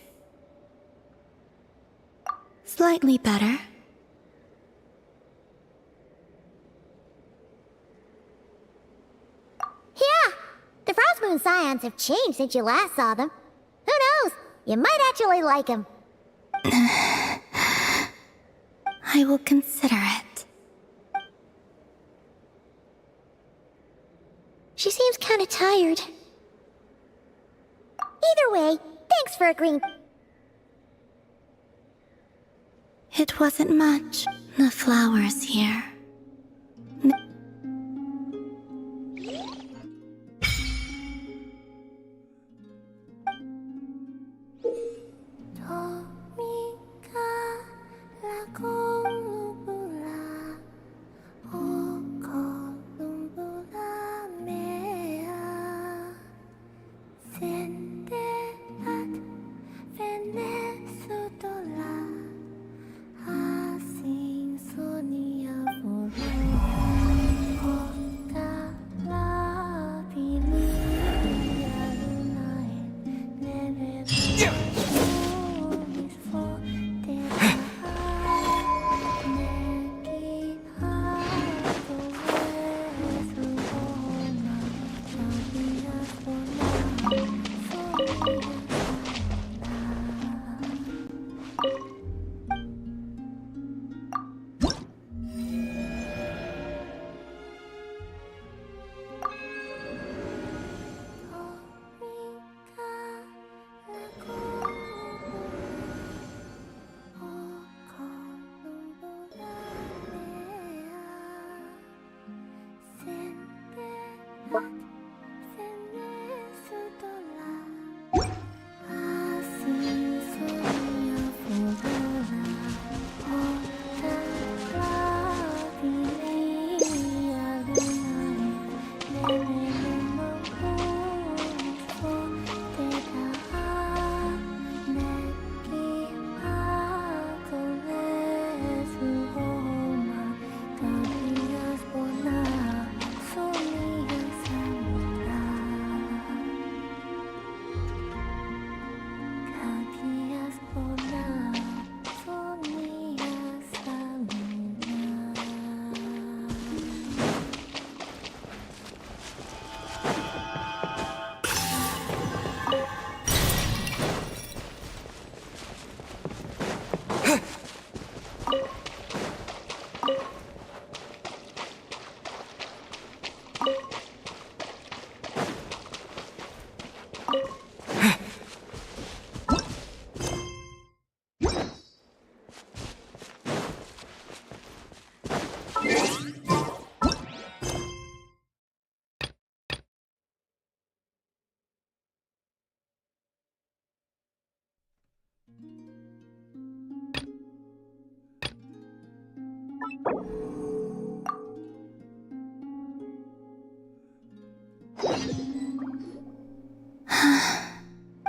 Slightly better. Yeah, the Frost Moon Scions have changed since you last saw them. Who knows? You might actually like them. I will consider it. She seems kind of tired. Either way, thanks for agreeing. It wasn't much. The flowers here.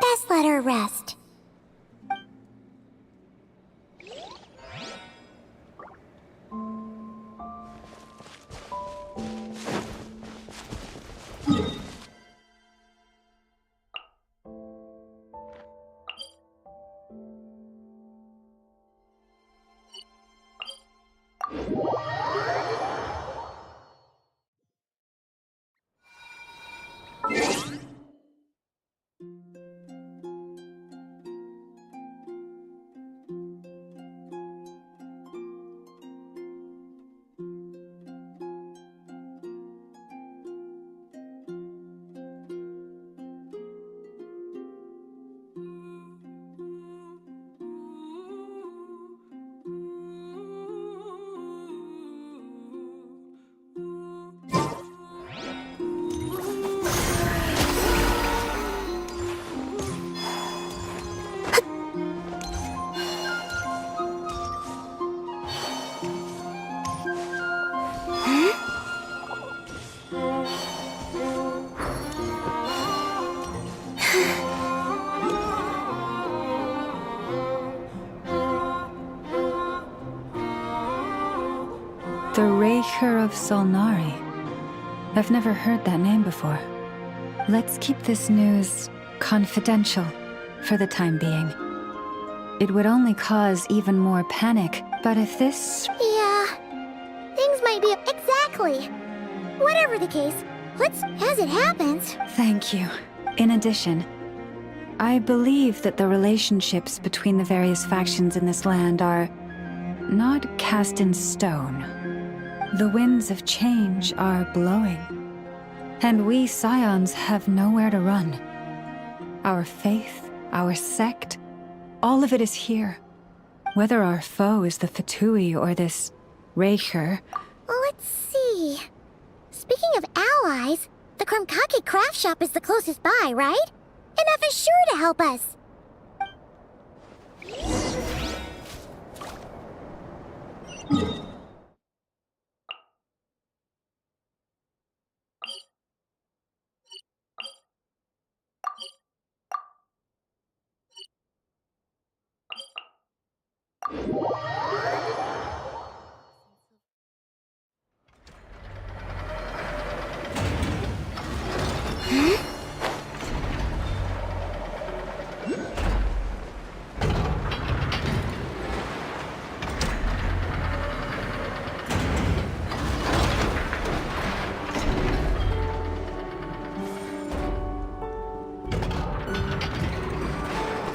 Best let her rest. Solnari. I've never heard that name before. Let's keep this news confidential for the time being. It would only cause even more panic, but if this... Yeah, things might be... Exactly! Whatever the case, let's, as it happens... Thank you. In addition, I believe that the relationships between the various factions in this land are not cast in stone. The winds of change are blowing, and we Scions have nowhere to run. Our faith, our sect, all of it is here. Whether our foe is the Fatui or this Raker... Let's see... Speaking of allies, the Krumkake craft shop is the closest by, right? And F is sure to help us.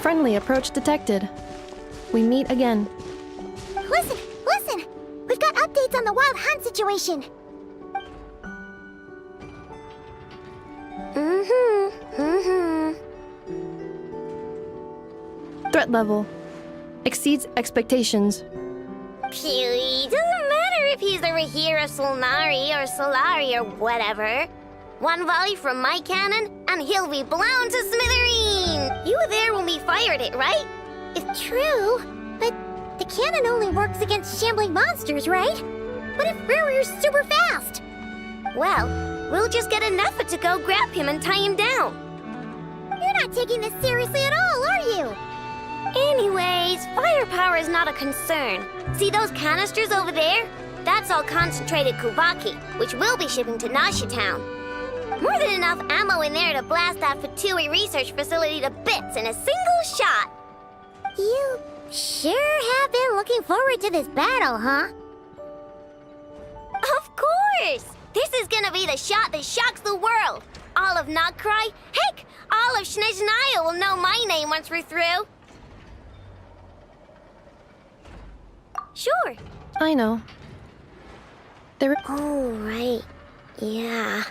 Friendly approach detected. We meet again. Listen! We've got updates on the Wild Hunt situation. Threat level exceeds expectations. Pewy, doesn't matter if he's the Rahira Solnari or Solari or whatever. One volley from my cannon, and he'll be blown to smithereens! You were there when we fired it, right? It's true, but the cannon only works against shambling monsters, right? What if Rarir's super fast? Well, we'll just get an effort to go grab him and tie him down. You're not taking this seriously at all, are you? Anyways, firepower is not a concern. See those canisters over there? That's all concentrated Kuvaki, which we'll be shipping to Nasha Town. More than enough ammo in there to blast that Fatui research facility to bits in a single shot. You sure have been looking forward to this battle, huh? Of course! This is gonna be the shot that shocks the world. All of Nod-Krai, heck, all of Snezhnaya will know my name once we're through. Sure. I know. Oh, right. Yeah.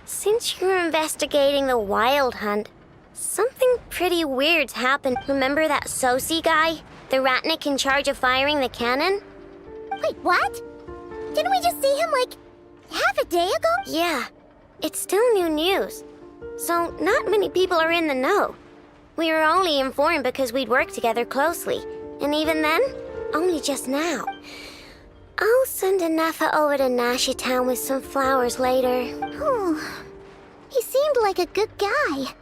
Since you're investigating the Wild Hunt, something pretty weird's happened. Remember that Sosi guy? The Ratnik in charge of firing the cannon? Wait, what? Didn't we just see him, like, half a day ago? Yeah. It's still new news. So, not many people are in the know. We were only informed because we'd worked together closely. And even then, only just now. I'll send a Nefa over to Nasha Town with some flowers later. Oh, he seemed like a good guy.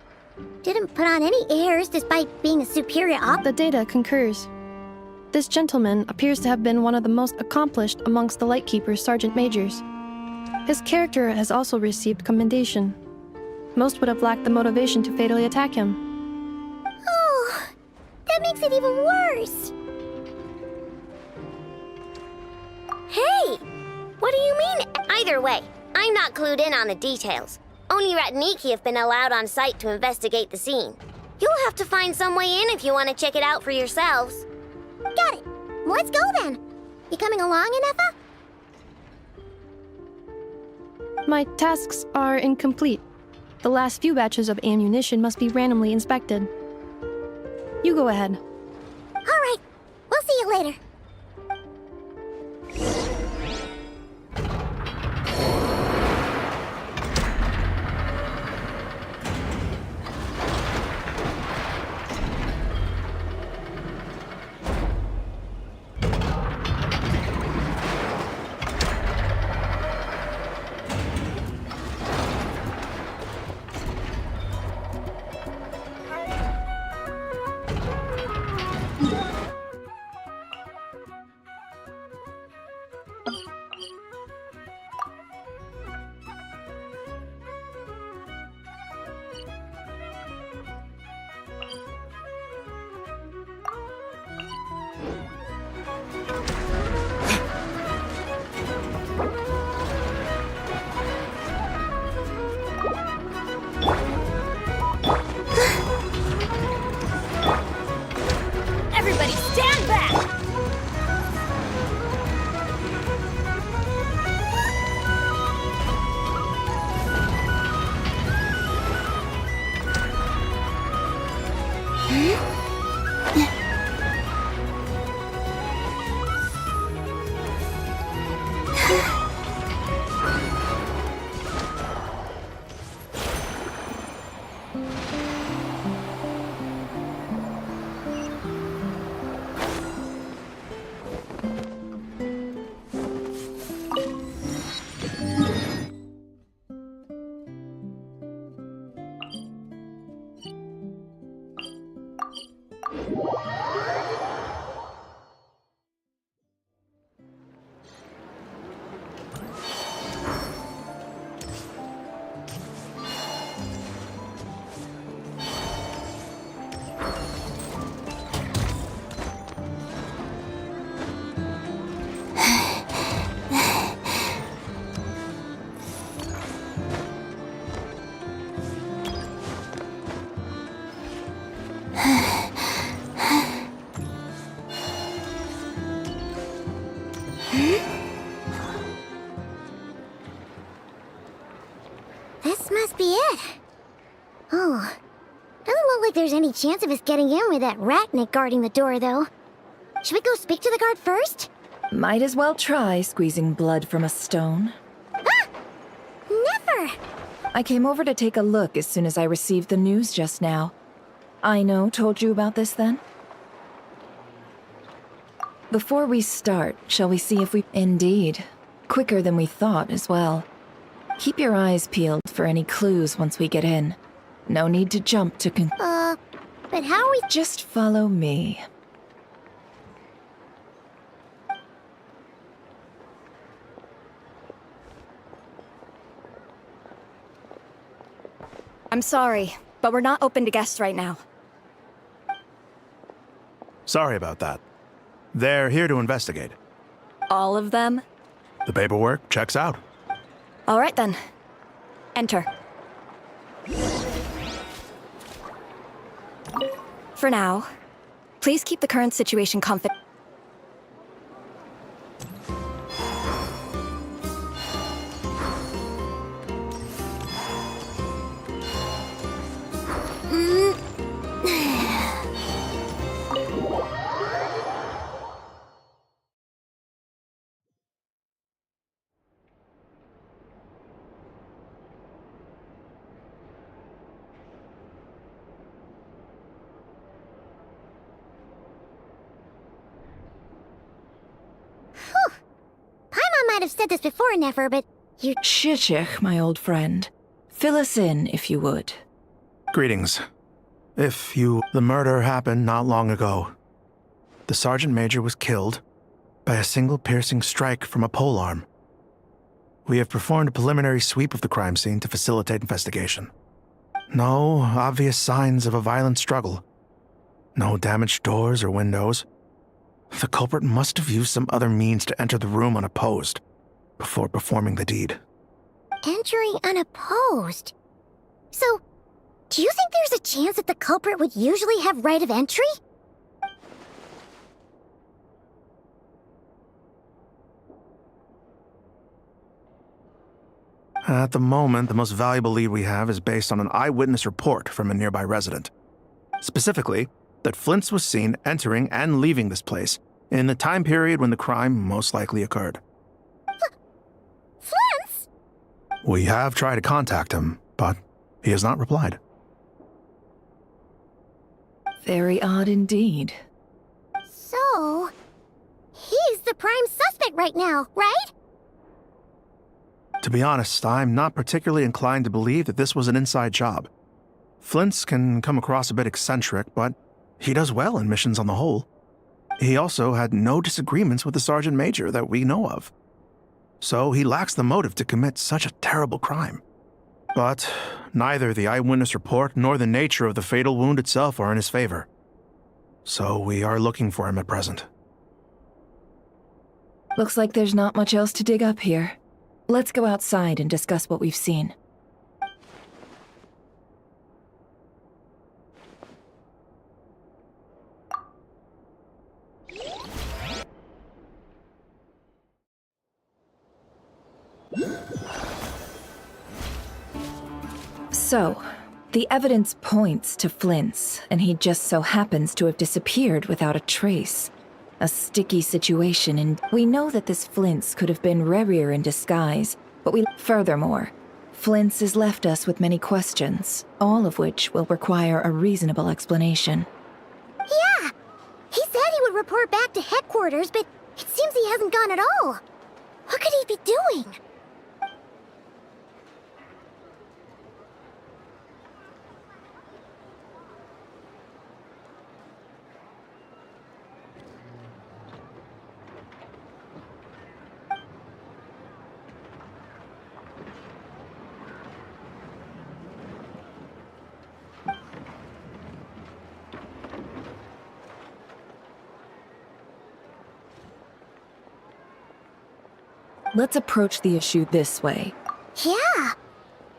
Didn't put on any airs despite being a superior op. The data concurs. This gentleman appears to have been one of the most accomplished amongst the Lightkeeper's Sergeant Majors. His character has also received commendation. Most would have lacked the motivation to fatally attack him. Oh, that makes it even worse. Hey! What do you mean? Either way, I'm not clued in on the details. Only Ratniki have been allowed on site to investigate the scene. You'll have to find some way in if you want to check it out for yourselves. Got it. Let's go then. You coming along, Inefa? My tasks are incomplete. The last few batches of ammunition must be randomly inspected. You go ahead. All right. We'll see you later. This must be it. Oh. Doesn't look like there's any chance of us getting in with that ratnik guarding the door, though. Should we go speak to the guard first? Might as well try squeezing blood from a stone. Ah! Never! I came over to take a look as soon as I received the news just now. Aino told you about this then? Before we start, shall we see if we... Indeed. Quicker than we thought as well. Keep your eyes peeled for any clues once we get in. No need to jump to but how are we... Just follow me. I'm sorry, but we're not open to guests right now. Sorry about that. They're here to investigate. All of them? The paperwork checks out. All right then. Enter. For now, please keep the current situation confidential. Might have said this before, Nefer, but you... Shishich, my old friend. Fill us in, if you would. Greetings. The murder happened not long ago. The Sergeant Major was killed by a single piercing strike from a polearm. We have performed a preliminary sweep of the crime scene to facilitate investigation. No obvious signs of a violent struggle. No damaged doors or windows. The culprit must have used some other means to enter the room unopposed before performing the deed. Entering unopposed? So, do you think there's a chance that the culprit would usually have right of entry? At the moment, the most valuable lead we have is based on an eyewitness report from a nearby resident. Specifically, that Flint's was seen entering and leaving this place in the time period when the crime most likely occurred. Flint's? We have tried to contact him, but he has not replied. Very odd indeed. So, he's the prime suspect right now, right? To be honest, I'm not particularly inclined to believe that this was an inside job. Flint's can come across a bit eccentric, but he does well in missions on the whole. He also had no disagreements with the Sergeant Major that we know of. So he lacks the motive to commit such a terrible crime. But neither the eyewitness report nor the nature of the fatal wound itself are in his favor. So we are looking for him at present. Looks like there's not much else to dig up here. Let's go outside and discuss what we've seen. So, the evidence points to Flint's, and he just so happens to have disappeared without a trace. A sticky situation, and we know that this Flint's could have been Rerir in disguise, but Furthermore, Flint's has left us with many questions, all of which will require a reasonable explanation. Yeah! He said he would report back to headquarters, but it seems he hasn't gone at all. What could he be doing? Let's approach the issue this way. Yeah!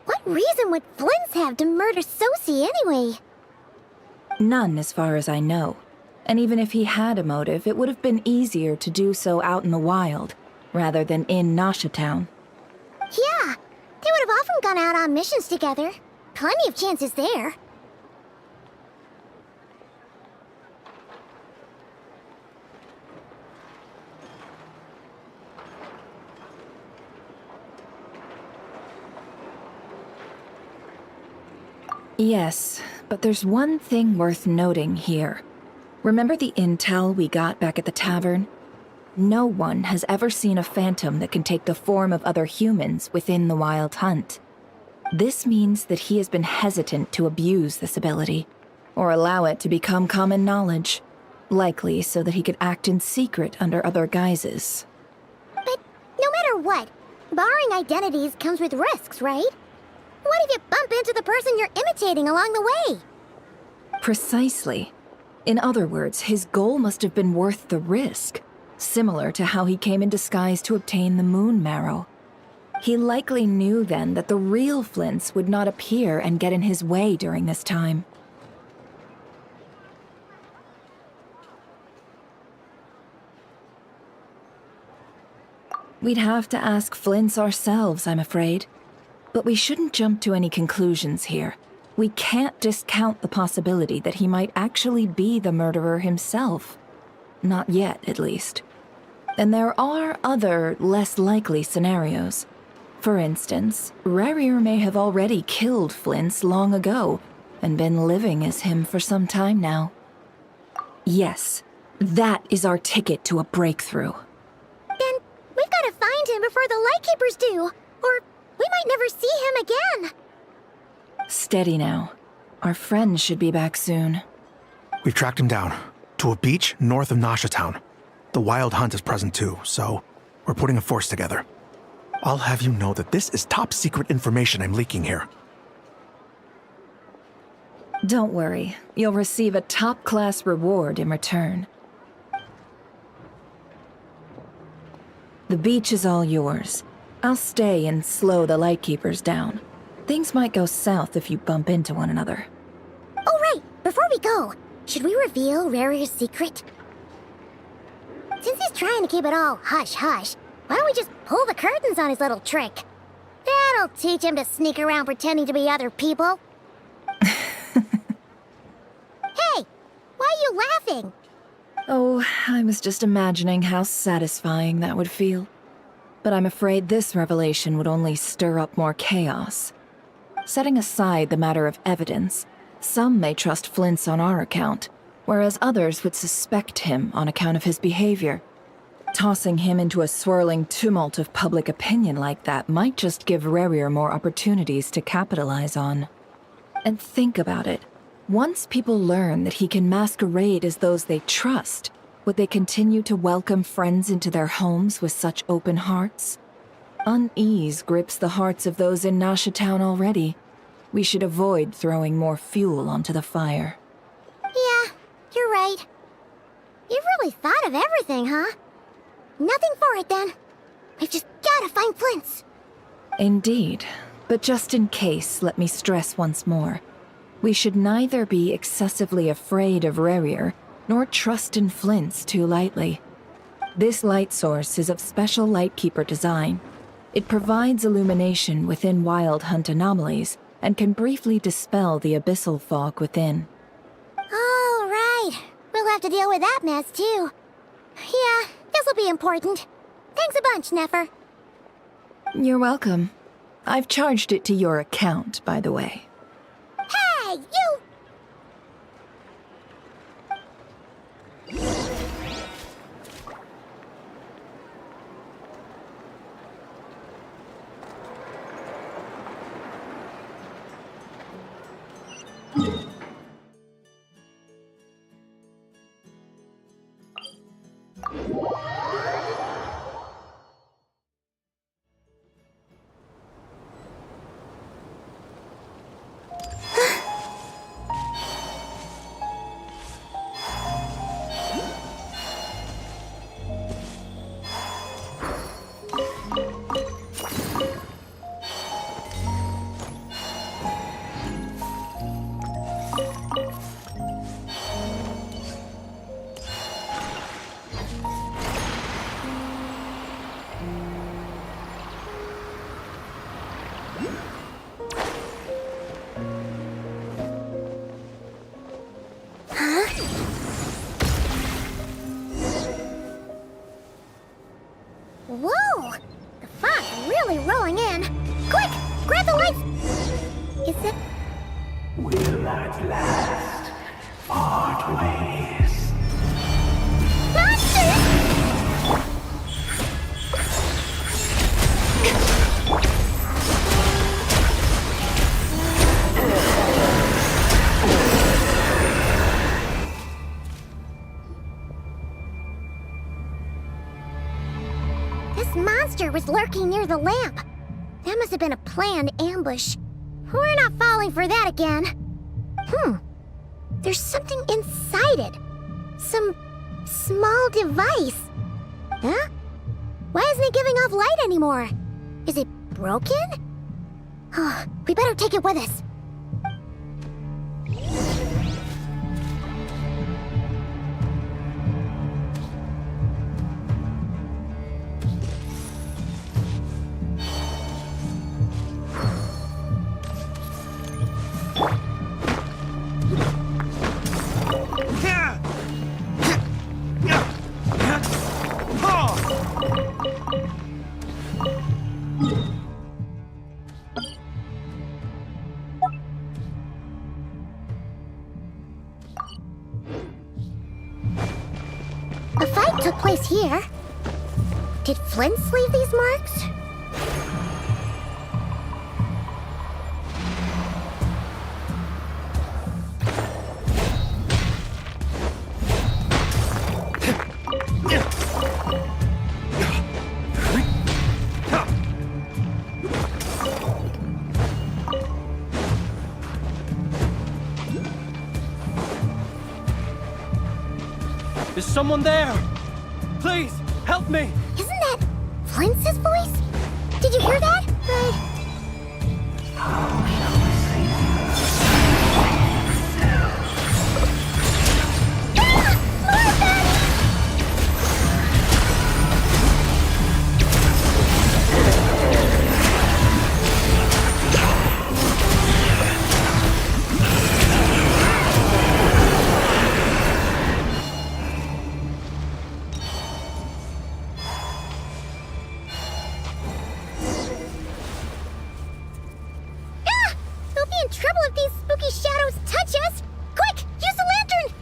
What reason would Flint's have to murder Sosie anyway? None, as far as I know. And even if he had a motive, it would have been easier to do so out in the wild, rather than in Nasha Town. Yeah! They would have often gone out on missions together. Plenty of chances there. Yes, but there's one thing worth noting here. Remember the intel we got back at the tavern? No one has ever seen a phantom that can take the form of other humans within the Wild Hunt. This means that he has been hesitant to abuse this ability, or allow it to become common knowledge, likely so that he could act in secret under other guises. But no matter what, borrowing identities comes with risks, right? What if you bump into the person you're imitating along the way? Precisely. In other words, his goal must have been worth the risk, similar to how he came in disguise to obtain the moon marrow. He likely knew then that the real Flints would not appear and get in his way during this time. We'd have to ask Flints ourselves, I'm afraid. But we shouldn't jump to any conclusions here. We can't discount the possibility that he might actually be the murderer himself. Not yet, at least. And there are other, less likely scenarios. For instance, Rarier may have already killed Flints long ago, and been living as him for some time now. Yes, that is our ticket to a breakthrough. Then we've got to find him before the Lightkeepers do, or we might never see him again. Steady now. Our friend should be back soon. We've tracked him down to a beach north of Nasha Town. The Wild Hunt is present too, so we're putting a force together. I'll have you know that this is top secret information I'm leaking here. Don't worry, you'll receive a top-class reward in return. The beach is all yours. I'll stay and slow the Lightkeepers down. Things might go south if you bump into one another. Oh right, before we go, should we reveal Rarier's secret? Since he's trying to keep it all hush-hush, why don't we just pull the curtains on his little trick? That'll teach him to sneak around pretending to be other people. Hey, why are you laughing? Oh, I was just imagining how satisfying that would feel. But I'm afraid this revelation would only stir up more chaos. Setting aside the matter of evidence, some may trust Flint's on our account, whereas others would suspect him on account of his behavior. Tossing him into a swirling tumult of public opinion like that might just give Rarier more opportunities to capitalize on. And think about it. Once people learn that he can masquerade as those they trust, would they continue to welcome friends into their homes with such open hearts? Unease grips the hearts of those in Nasha Town already. We should avoid throwing more fuel onto the fire. Yeah, you're right. You've really thought of everything, huh? Nothing for it, then. We've just gotta find Flint's. Indeed. But just in case, let me stress once more. We should neither be excessively afraid of Rarier, nor trust in Flint's too lightly. This light source is of special Lightkeeper design. It provides illumination within Wild Hunt anomalies, and can briefly dispel the abyssal fog within. All right. We'll have to deal with that mess, too. Yeah, this'll be important. Thanks a bunch, Nefer. You're welcome. I've charged it to your account, by the way. Hey, you! said... Will at last part ways. Monsters! This monster was lurking near the lamp. That must have been a planned ambush. We're not falling for that again. There's something inside it. Some small device. Huh? Why isn't it giving off light anymore? Is it broken? Oh, we better take it with us. A fight took place here. Did Flint's leave these marks? Is someone there? Please, help me! Isn't that Flint's voice? Did you hear that? In trouble if these spooky shadows touch us! Quick, use the lantern!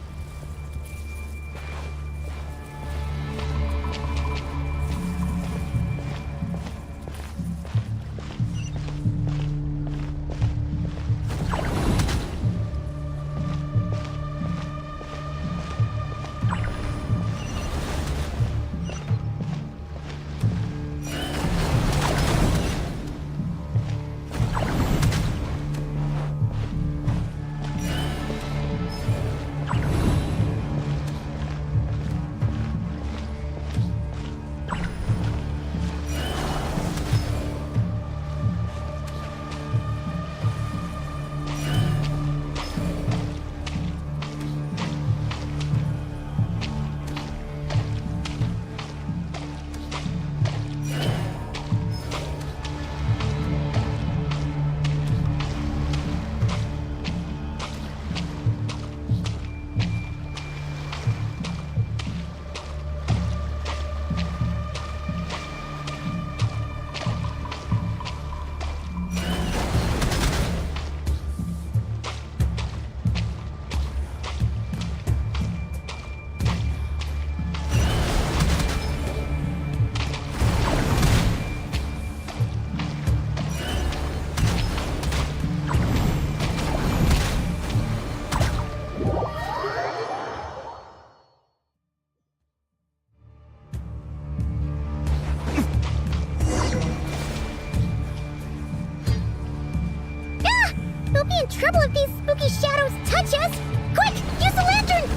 We'll be in trouble if these spooky shadows touch us! Quick, use the lantern!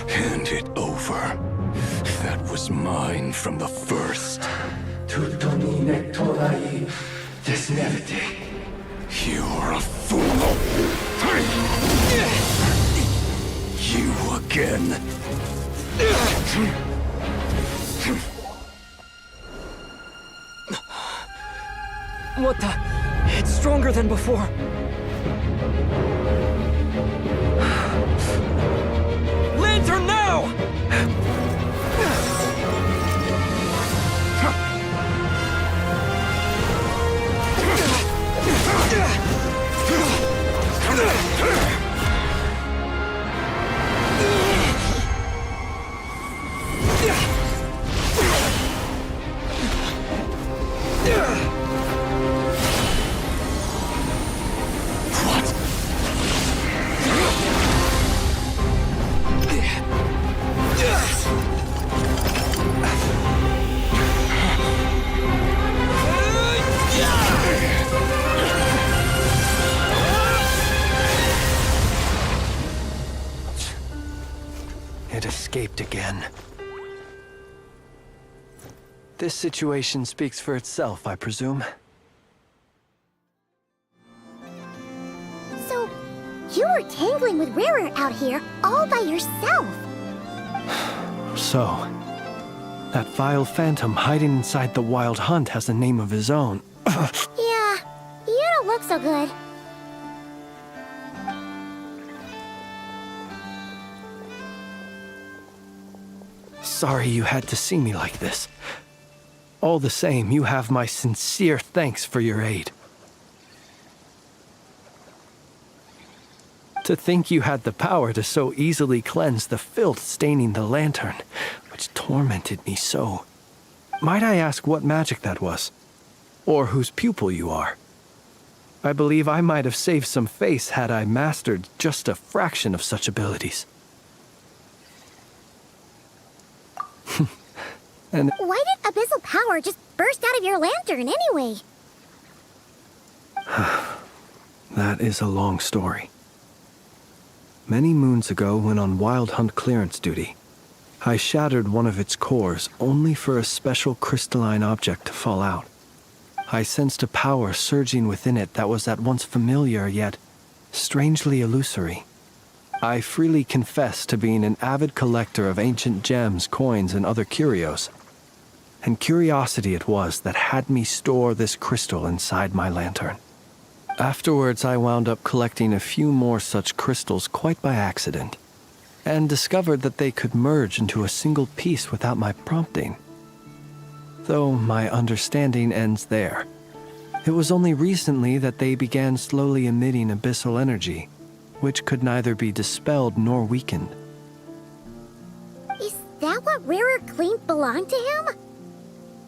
Hand it over. That was mine from the first. You're a fool. You again. What the? It's stronger than before. Lantern now! It escaped again. This situation speaks for itself, I presume. So, you were tangling with Rarer out here all by yourself. So, that vile phantom hiding inside the Wild Hunt has a name of his own. Yeah, you don't look so good. Sorry you had to see me like this. All the same, you have my sincere thanks for your aid. To think you had the power to so easily cleanse the filth staining the lantern, which tormented me so. Might I ask what magic that was? Or whose pupil you are? I believe I might have saved some face had I mastered just a fraction of such abilities. And why did abyssal power just burst out of your lantern anyway? that is a long story. Many moons ago, when on Wild Hunt clearance duty, I shattered one of its cores only for a special crystalline object to fall out. I sensed a power surging within it that was at once familiar yet strangely illusory. I freely confess to being an avid collector of ancient gems, coins, and other curios. And curiosity it was that had me store this crystal inside my lantern. Afterwards, I wound up collecting a few more such crystals quite by accident, and discovered that they could merge into a single piece without my prompting. Though my understanding ends there. It was only recently that they began slowly emitting abyssal energy, which could neither be dispelled nor weakened. Is that what Rarer claimed belonged to him?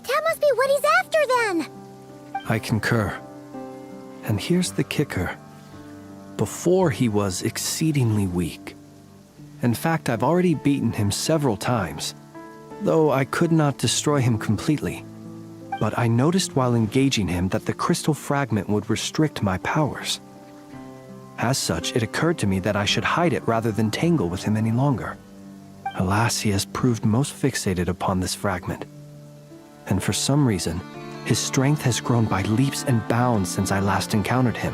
That must be what he's after then! I concur. And here's the kicker. Before he was exceedingly weak. In fact, I've already beaten him several times, though I could not destroy him completely. But I noticed while engaging him that the crystal fragment would restrict my powers. As such, it occurred to me that I should hide it rather than tangle with him any longer. Alas, he has proved most fixated upon this fragment. And for some reason, his strength has grown by leaps and bounds since I last encountered him.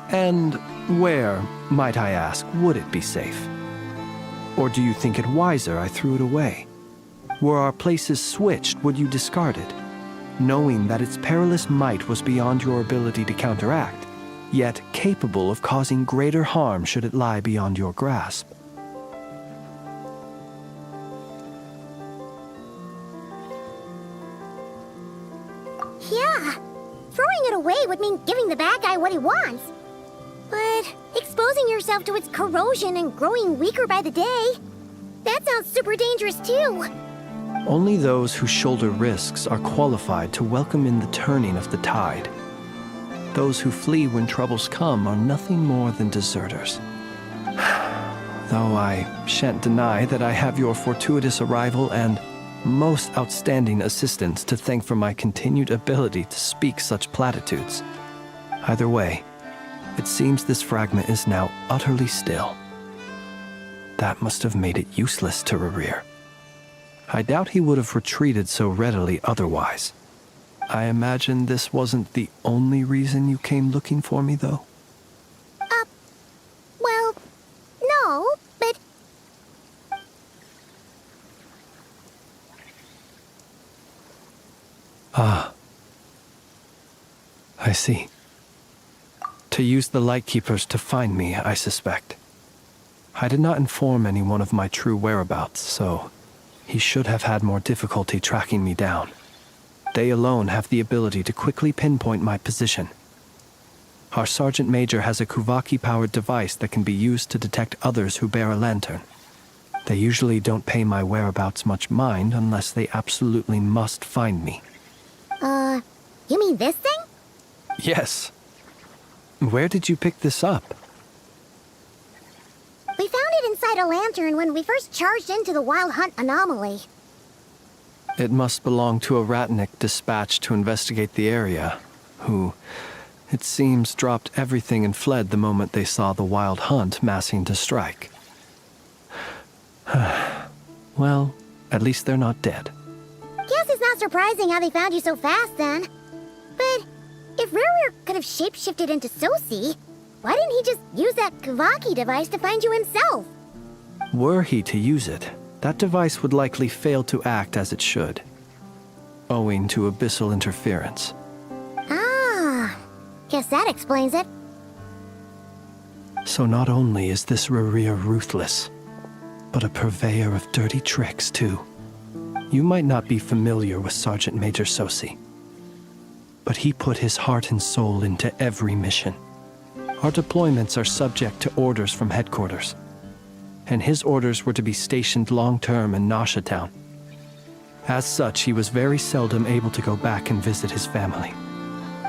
And where, might I ask, would it be safe? Or do you think it wiser I threw it away? Were our places switched, would you discard it, knowing that its perilous might was beyond your ability to counteract, yet capable of causing greater harm should it lie beyond your grasp? Yeah, throwing it away would mean giving the bad guy what he wants. But exposing exposing yourself to its corrosion and growing weaker by the day. That sounds super dangerous too. Only those who shoulder risks are qualified to welcome in the turning of the tide. Those who flee when troubles come are nothing more than deserters. Though I shan't deny that I have your fortuitous arrival and most outstanding assistance to thank for my continued ability to speak such platitudes. Either way, it seems this fragment is now utterly still. That must have made it useless to Rerir. I doubt he would have retreated so readily otherwise. I imagine this wasn't the only reason you came looking for me, though? Well, no, but... Ah. I see. To use the Lightkeepers to find me, I suspect. I did not inform anyone of my true whereabouts, so he should have had more difficulty tracking me down. They alone have the ability to quickly pinpoint my position. Our Sergeant Major has a Kuvaki-powered device that can be used to detect others who bear a lantern. They usually don't pay my whereabouts much mind unless they absolutely must find me. You mean this thing? Yes. Where did you pick this up? We found it inside a lantern when we first charged into the Wild Hunt anomaly. It must belong to a Ratnik dispatched to investigate the area, who, it seems, dropped everything and fled the moment they saw the Wild Hunt massing to strike. Well, at least they're not dead. Guess it's not surprising how they found you so fast, then. But if Rerir could have shapeshifted into Sosi, why didn't he just use that Kavaki device to find you himself? Were he to use it, that device would likely fail to act as it should, owing to abyssal interference. Ah, guess that explains it. So not only is this Rerir ruthless, but a purveyor of dirty tricks, too. You might not be familiar with Sergeant Major Sosi, but he put his heart and soul into every mission. Our deployments are subject to orders from headquarters, and his orders were to be stationed long-term in Nasha Town. As such, he was very seldom able to go back and visit his family.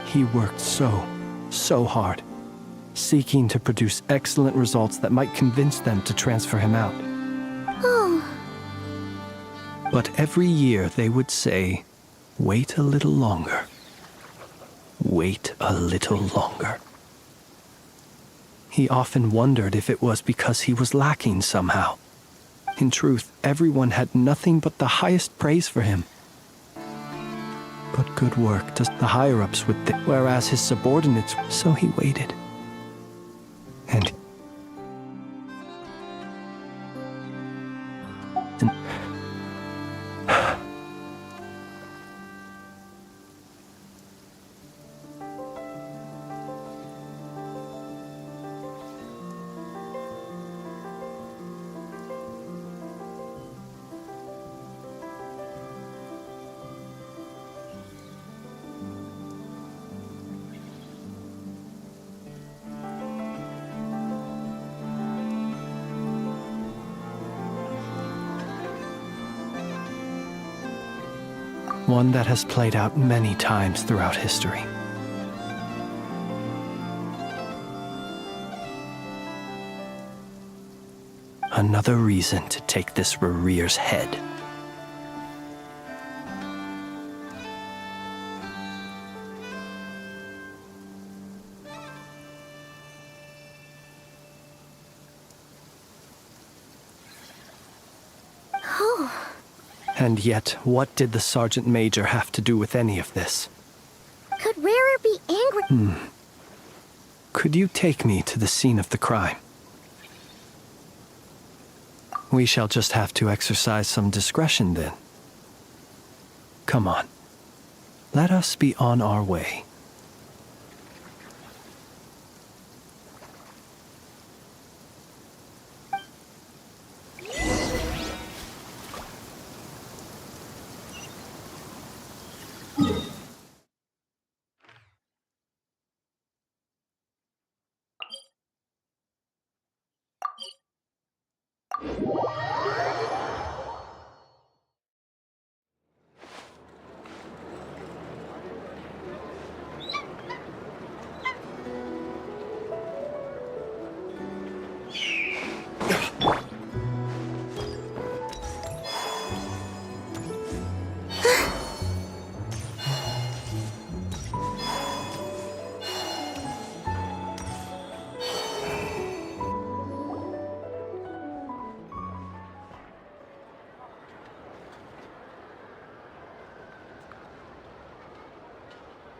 He worked so hard, seeking to produce excellent results that might convince them to transfer him out. Oh. But every year they would say, "Wait a little longer. Wait a little longer." He often wondered if it was because he was lacking somehow. In truth, everyone had nothing but the highest praise for him. But good work does the higher-ups would think, whereas his subordinates, so he waited. And one that has played out many times throughout history. Another reason to take this Rerir's head. And yet, what did the Sergeant Major have to do with any of this? Could Rerir be angry? Could you take me to the scene of the crime? We shall just have to exercise some discretion then. Come on. Let us be on our way.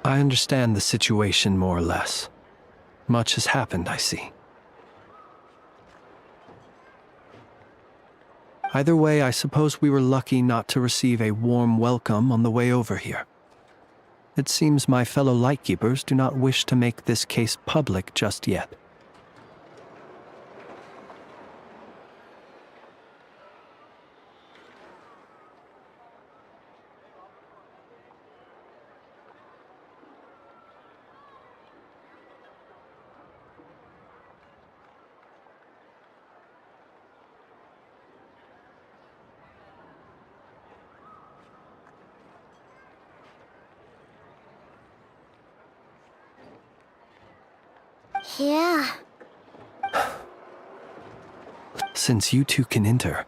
I understand the situation more or less. Much has happened, I see. Either way, I suppose we were lucky not to receive a warm welcome on the way over here. It seems my fellow Lightkeepers do not wish to make this case public just yet. Yeah. Since you two can enter,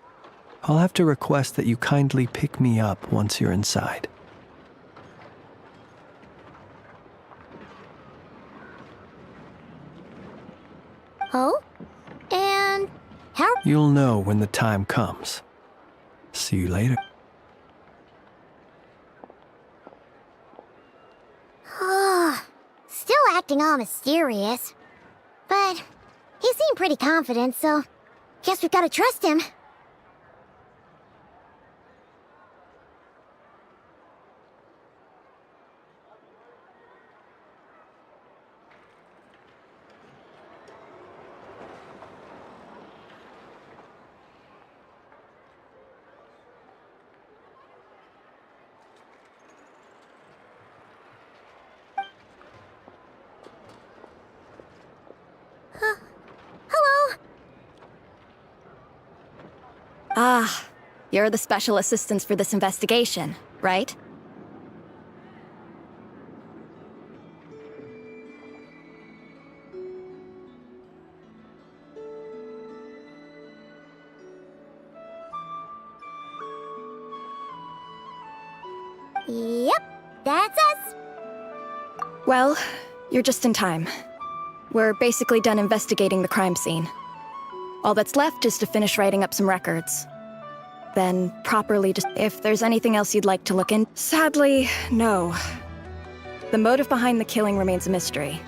I'll have to request that you kindly pick me up once you're inside. Oh? And how? You'll know when the time comes. See you later. Still acting all mysterious. But he seemed pretty confident, so guess we've gotta trust him. Hello? Ah, you're the special assistants for this investigation, right? Yep, that's us. Well, you're just in time. We're basically done investigating the crime scene. All that's left is to finish writing up some records. Then properly if there's anything else you'd like to look in. Sadly, no. The motive behind the killing remains a mystery.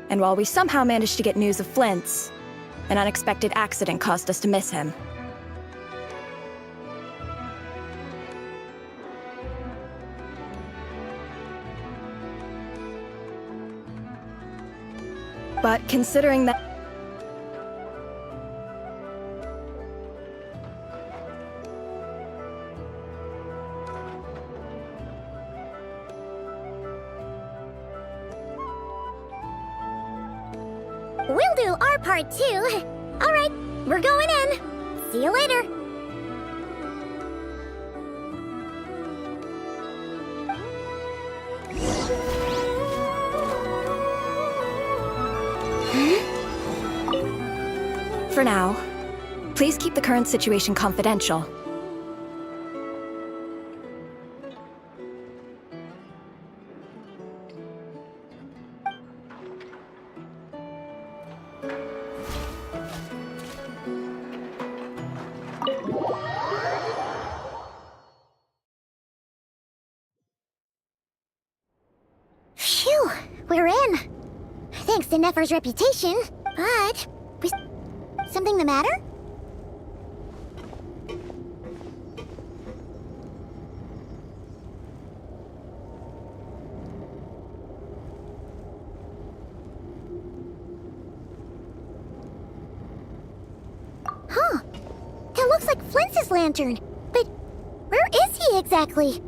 And while we somehow managed to get news of Flint's, an unexpected accident caused us to miss him. But considering that... We'll do our part too. All right, we're going in. See you later. For now, please keep the current situation confidential. Phew, we're in. Thanks to Nefer's reputation, but... Something the matter? Huh. That looks like Flint's lantern. But where is he exactly?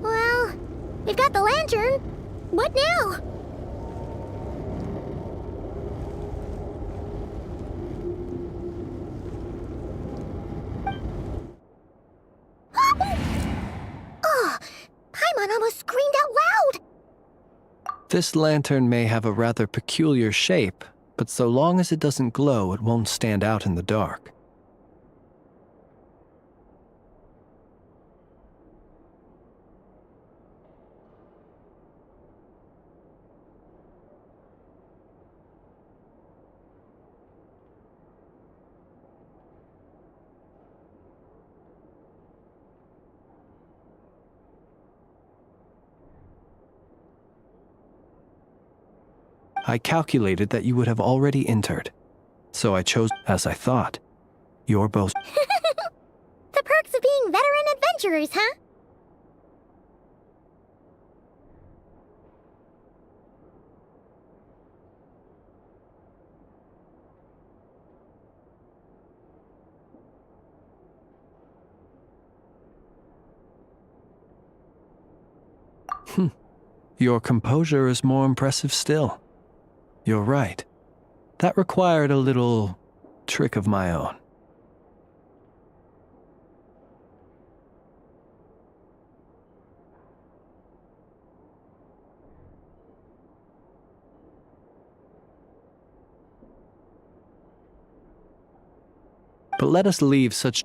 Well, we've got the lantern. What now? Oh, Paimon almost screamed out loud. This lantern may have a rather peculiar shape, but so long as it doesn't glow, it won't stand out in the dark. I calculated that you would have already entered. So I chose, as I thought. You're both... The perks of being veteran adventurers, huh? Your composure is more impressive still. You're right. That required a little trick of my own. But let us leave such...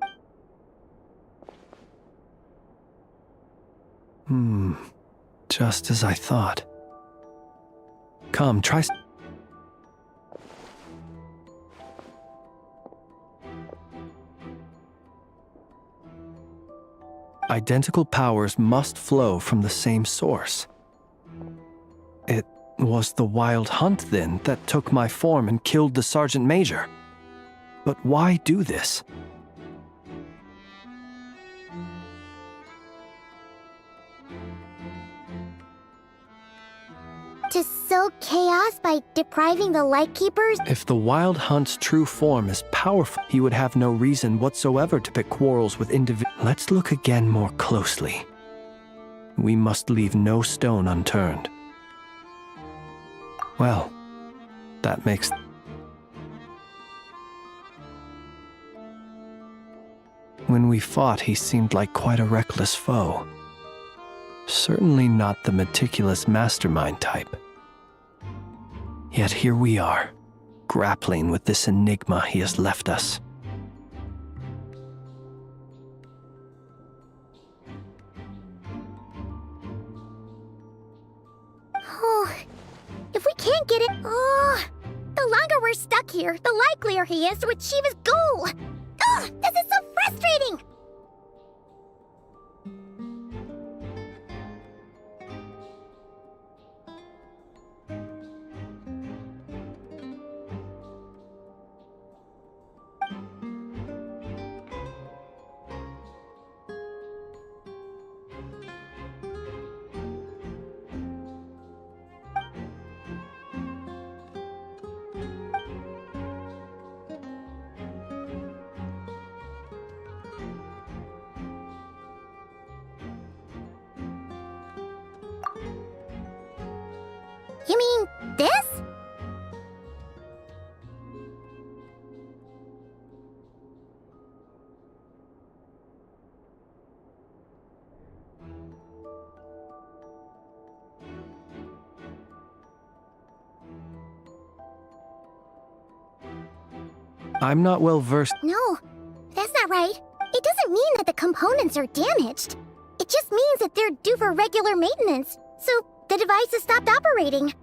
Just as I thought. Come, try... Identical powers must flow from the same source. It was the Wild Hunt, then, that took my form and killed the Sergeant Major. But why do this? To sow chaos by depriving the Lightkeepers? If the Wild Hunt's true form is powerful, he would have no reason whatsoever to pick quarrels with individuals. Let's look again more closely. We must leave no stone unturned. Well, that makes... When we fought, he seemed like quite a reckless foe. Certainly not the meticulous mastermind type. Yet here we are, grappling with this enigma he has left us. Oh, if we can't get it... Oh, the longer we're stuck here, the likelier he is to achieve his goal. Oh, this is so frustrating! You mean this? I'm not well versed. No, that's not right. It doesn't mean that the components are damaged. It just means that they're due for regular maintenance, so the device has stopped operating.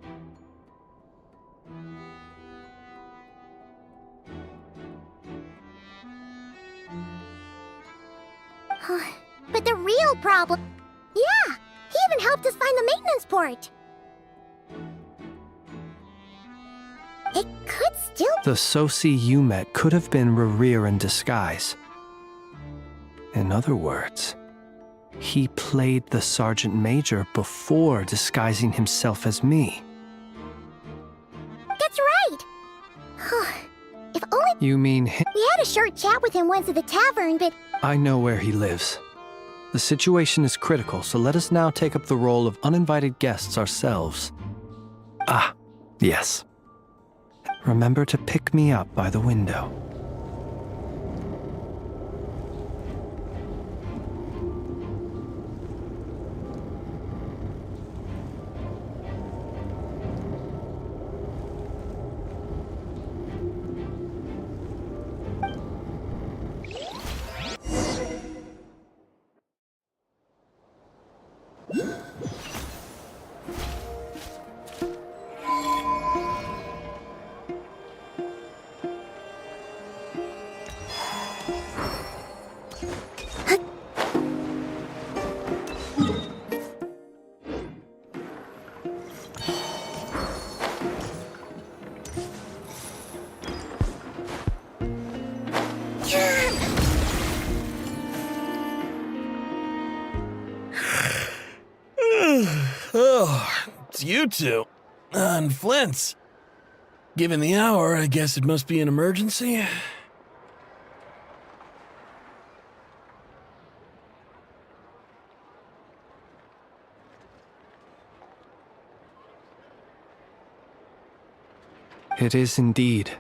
But the real problem... Yeah, he even helped us find the maintenance port. It could still... The Soci you met could have been Rerir in disguise. In other words, he played the Sergeant Major before disguising himself as me. That's right! If only... You mean him? We had a short chat with him once at the tavern, but... I know where he lives. The situation is critical, so let us now take up the role of uninvited guests ourselves. Ah, yes. Remember to pick me up by the window. you two. And Flint's. Given the hour, I guess it must be an emergency. It is indeed.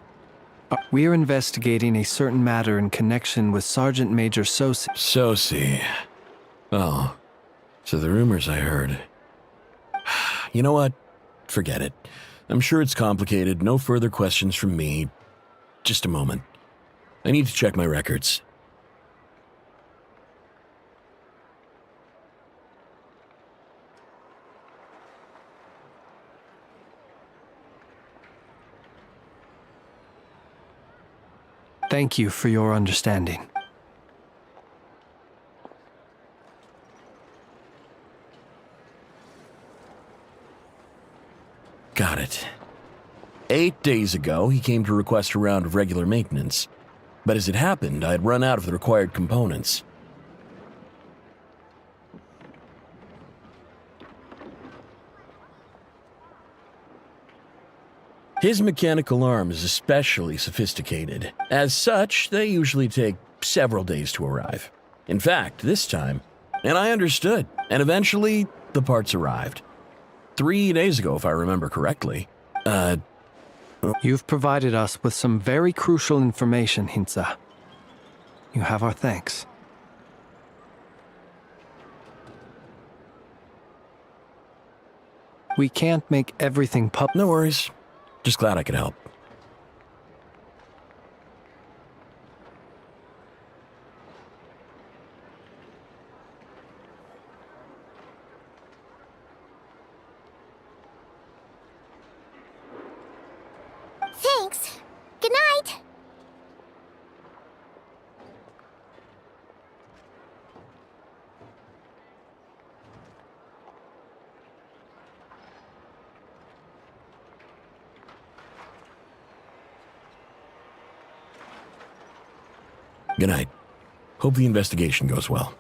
We are investigating a certain matter in connection with Sergeant Major Sosi. Sosi. Oh, so the rumors I heard. You know what? Forget it. I'm sure it's complicated. No further questions from me. Just a moment. I need to check my records. Thank you for your understanding. Got it. 8 days ago, he came to request a round of regular maintenance. But as it happened, I had run out of the required components. His mechanical arm is especially sophisticated. As such, they usually take several days to arrive. In fact, this time, and I understood, and eventually, the parts arrived. 3 days ago, if I remember correctly. You've provided us with some very crucial information, Hintsa. You have our thanks. We can't make everything public. No worries. Just glad I could help. Thanks. Good night. Good night. Hope the investigation goes well.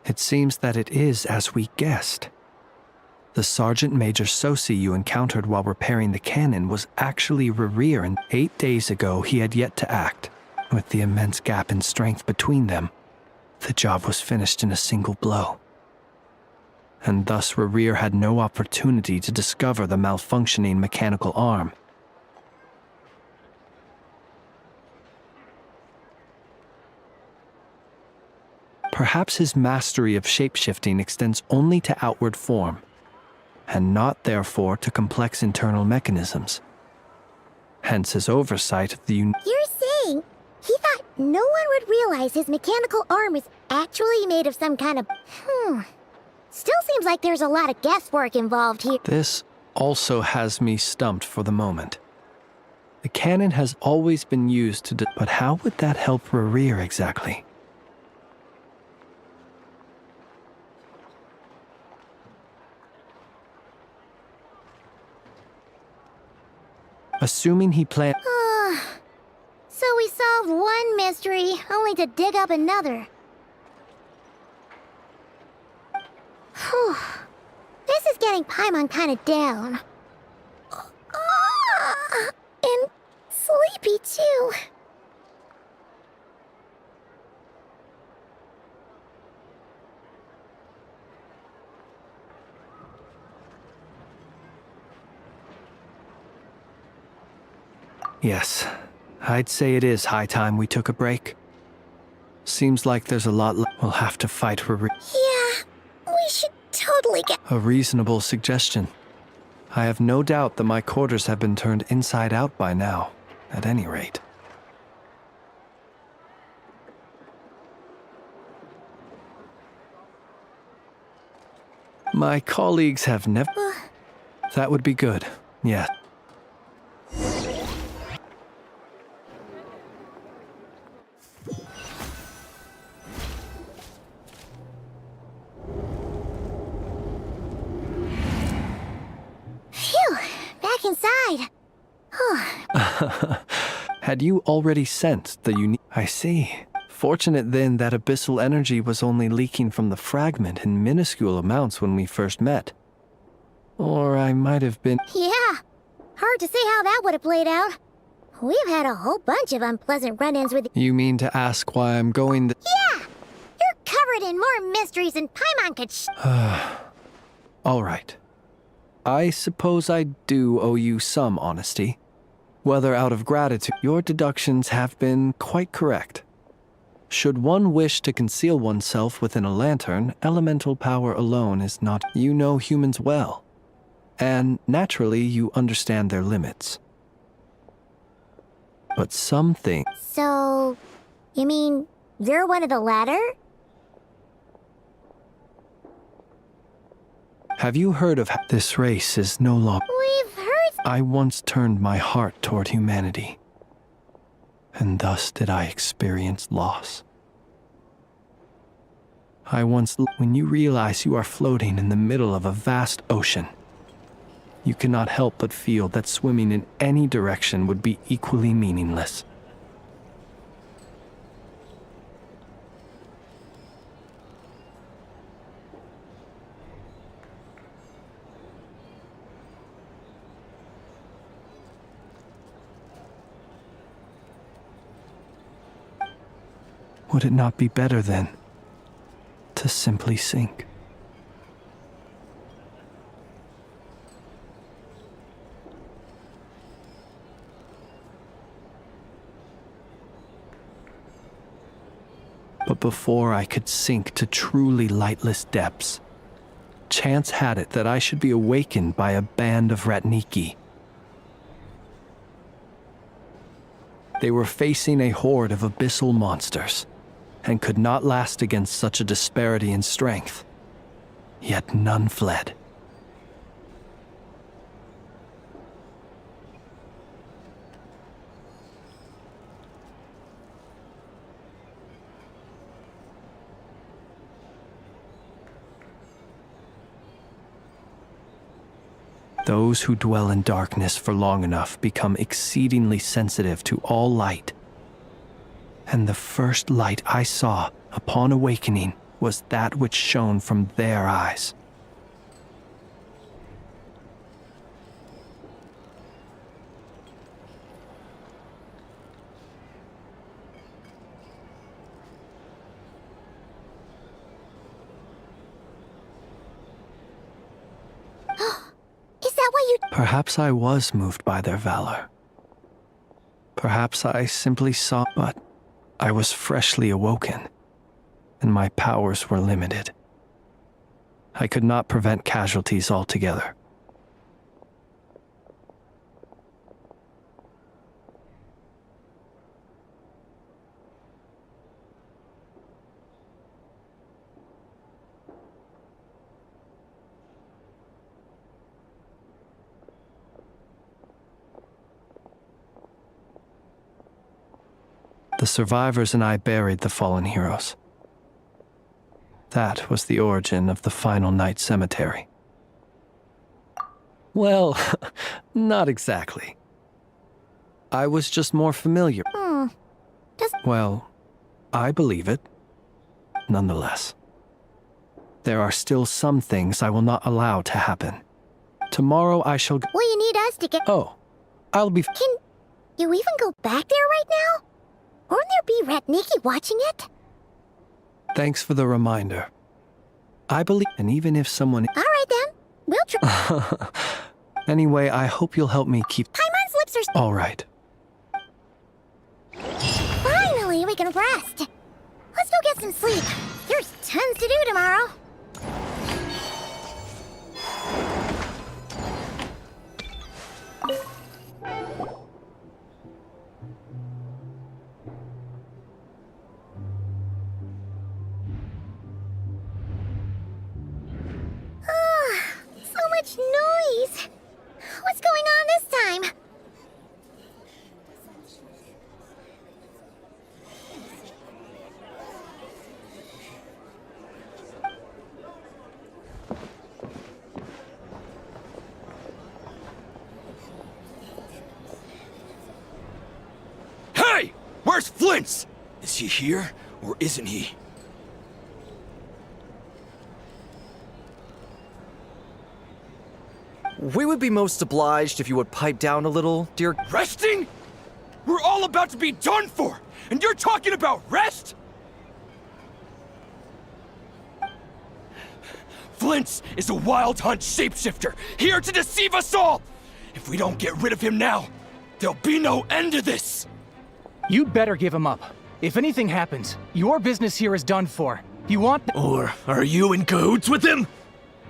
It seems that it is as we guessed. The Sergeant Major Sosi you encountered while repairing the cannon was actually Rerir, and 8 days ago he had yet to act. With the immense gap in strength between them, the job was finished in a single blow. And thus Rerir had no opportunity to discover the malfunctioning mechanical arm. Perhaps his mastery of shapeshifting extends only to outward form, and not therefore to complex internal mechanisms. Hence his oversight of the You're saying he thought no one would realize his mechanical arm is actually made of some kind of... Still seems like there's a lot of guesswork involved here. This also has me stumped for the moment. The cannon has always been used to... But how would that help Rerir exactly? Assuming he planned... So we solved one mystery, only to dig up another. Whew. This is getting Paimon kind of down. And sleepy too. Yes, I'd say it is high time we took a break. Seems like there's a lot we'll have to fight for. Yeah, we should totally get... A reasonable suggestion. I have no doubt that my quarters have been turned inside out by now, at any rate. My colleagues have never... That would be good, yeah. Phew, back inside. Had you already sensed the unique... I see. Fortunate then that abyssal energy was only leaking from the fragment in minuscule amounts when we first met. Or I might have been... Yeah, hard to say how that would have played out. We've had a whole bunch of unpleasant run-ins with... You mean to ask why I'm going to... Yeah! You're covered in more mysteries than Paimon could All right. I suppose I do owe you some honesty. Whether out of gratitude, your deductions have been quite correct. Should one wish to conceal oneself within a lantern, elemental power alone is not... You know humans well. And naturally, you understand their limits. But some things... So, you mean you're one of the latter? Have you heard of... This race is no longer... We've heard... I once turned my heart toward humanity. And thus did I experience loss. When you realize you are floating in the middle of a vast ocean, you cannot help but feel that swimming in any direction would be equally meaningless. Would it not be better, then, to simply sink? But before I could sink to truly lightless depths, chance had it that I should be awakened by a band of Ratniki. They were facing a horde of abyssal monsters, and could not last against such a disparity in strength. Yet none fled. Those who dwell in darkness for long enough become exceedingly sensitive to all light. And the first light I saw upon awakening was that which shone from their eyes. Is that why you... Perhaps I was moved by their valor. Perhaps I simply saw, but I was freshly awoken, and my powers were limited. I could not prevent casualties altogether. The survivors and I buried the fallen heroes. That was the origin of the final night cemetery. Well, not exactly. I was just more familiar. Well, I believe it. Nonetheless, there are still some things I will not allow to happen. Tomorrow I shall... Will you need us to get... Oh, I'll be... Can you even go back there right now? Won't there be Ratniki watching it? Thanks for the reminder. I believe... And even if someone... All right then. We'll try... Anyway, I hope you'll help me keep... Paimon's lips are... All right. Finally, we can rest. Let's go get some sleep. There's tons to do tomorrow. So much noise. What's going on this time? Hey! Where's Flint's? Is he here? Or isn't he? We would be most obliged if you would pipe down a little, dear. Resting? We're all about to be done for, and you're talking about rest? Flint's is a wild hunt shapeshifter, here to deceive us all! If we don't get rid of him now, there'll be no end to this! You'd better give him up. If anything happens, your business here is done for. You want— Or are you in cahoots with him?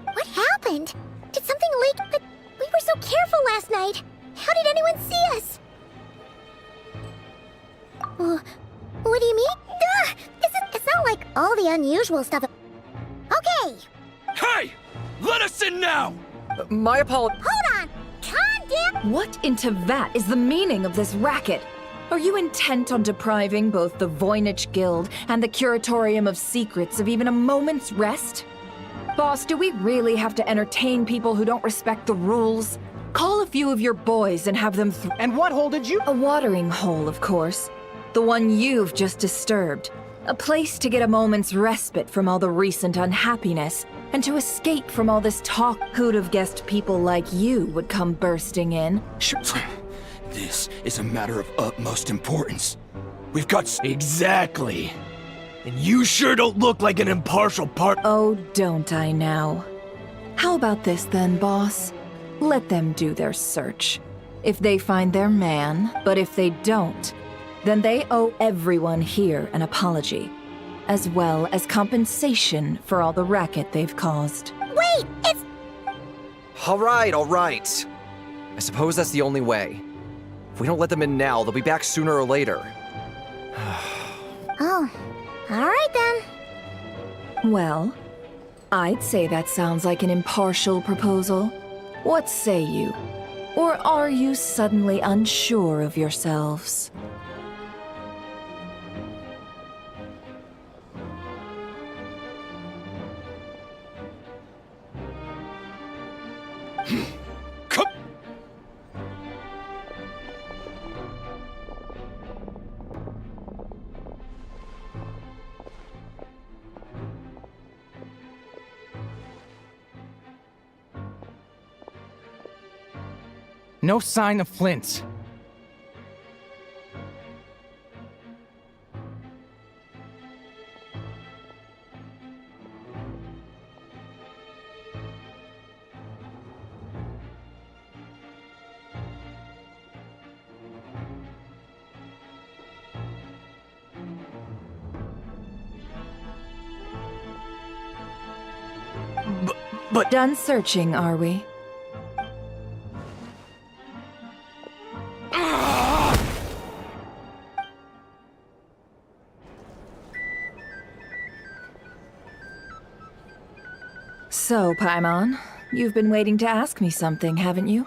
What happened? Did something leak? But we were so careful last night. How did anyone see us? What do you mean? Duh! It's not like all the unusual stuff. Okay! Hey! Let us in now! My apologies. Hold on! Calm down! What in Tevat is the meaning of this racket? Are you intent on depriving both the Voynich Guild and the Curatorium of Secrets of even a moment's rest? Boss, do we really have to entertain people who don't respect the rules? Call a few of your boys and have them And what hole did you— A watering hole, of course. The one you've just disturbed. A place to get a moment's respite from all the recent unhappiness, and to escape from all this talk. Who'd have guessed people like you would come bursting in? This is a matter of utmost importance. We've got— Exactly. And you sure don't look like an impartial part— Oh, don't I now? How about this then, boss? Let them do their search. If they find their man, but if they don't, then they owe everyone here an apology, as well as compensation for all the racket they've caused. Wait, it's— All right. I suppose that's the only way. If we don't let them in now, they'll be back sooner or later. Oh, alright then. Well, I'd say that sounds like an impartial proposal. What say you? Or are you suddenly unsure of yourselves? Come! No sign of Flint's. But done searching, are we? So, Paimon, you've been waiting to ask me something, haven't you?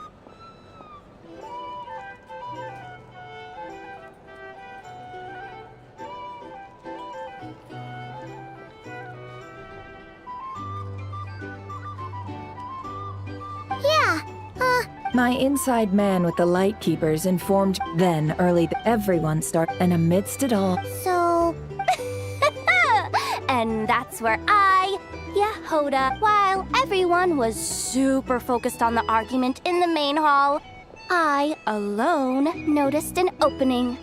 Yeah, My inside man with the Lightkeepers informed then early that everyone started, and amidst it all, so... And that's where Yehoda, while everyone was super focused on the argument in the main hall, I alone noticed an opening.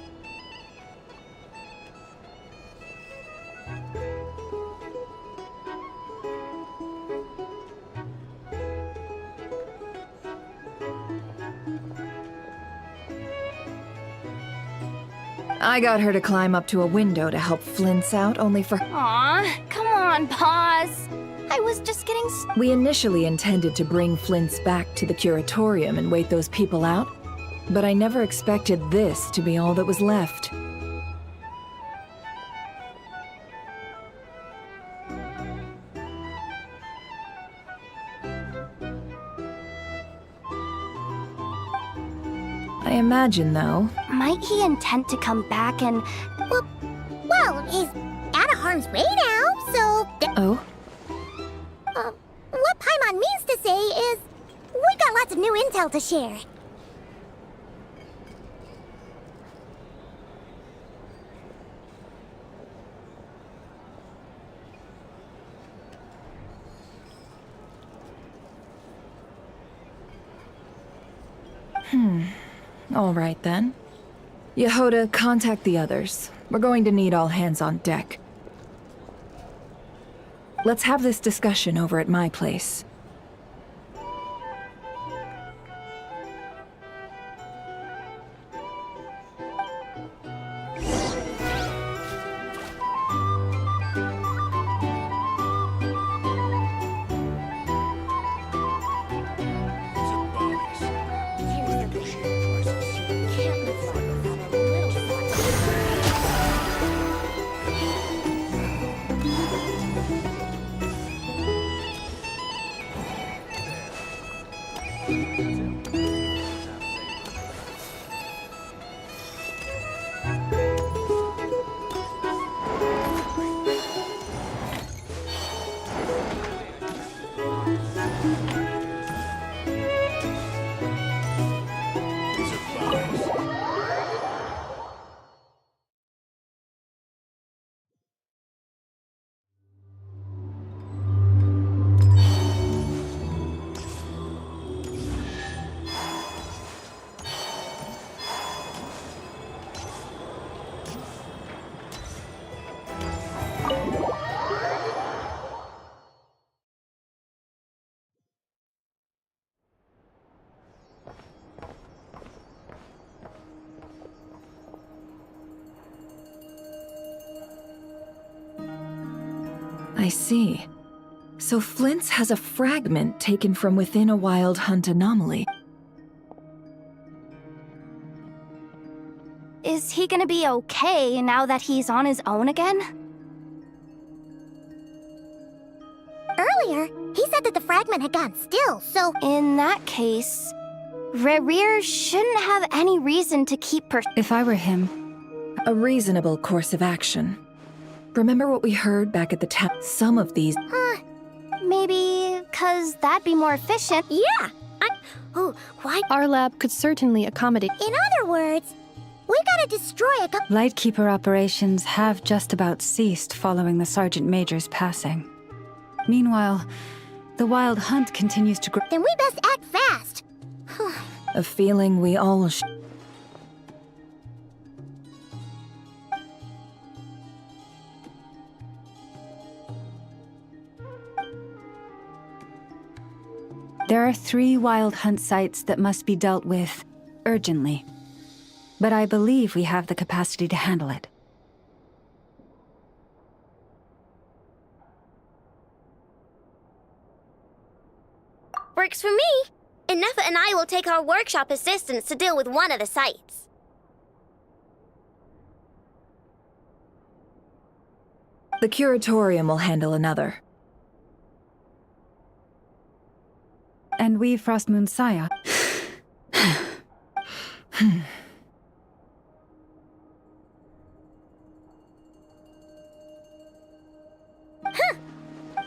I got her to climb up to a window to help Flint's out, only for— Aw, come on, pause. I was just getting We initially intended to bring Flint's back to the Curatorium and wait those people out, but I never expected this to be all that was left. I imagine, though. Might he intend to come back and... Well, he's out of harm's way now, so... Oh? What Paimon means to say is... we've got lots of new intel to share. All right then. Yehoda, contact the others. We're going to need all hands on deck. Let's have this discussion over at my place. I see. So Flint's has a fragment taken from within a wild hunt anomaly. Is he gonna be okay now that he's on his own again? Earlier, he said that the fragment had gone still, so... In that case, Rerir shouldn't have any reason to keep If I were him... A reasonable course of action. Remember what we heard back at the town? Some of these... Maybe 'cause that'd be more efficient. Yeah! Why? Our lab could certainly accommodate. In other words, we gotta destroy a couple... Lightkeeper operations have just about ceased following the Sergeant Major's passing. Meanwhile, the Wild Hunt continues to grow. Then we best act fast! A feeling we all There are 3 Wild Hunt sites that must be dealt with urgently. But I believe we have the capacity to handle it. Works for me. Nefa and I will take our workshop assistants to deal with one of the sites. The curatorium will handle another. And we, Frostmoon Saya.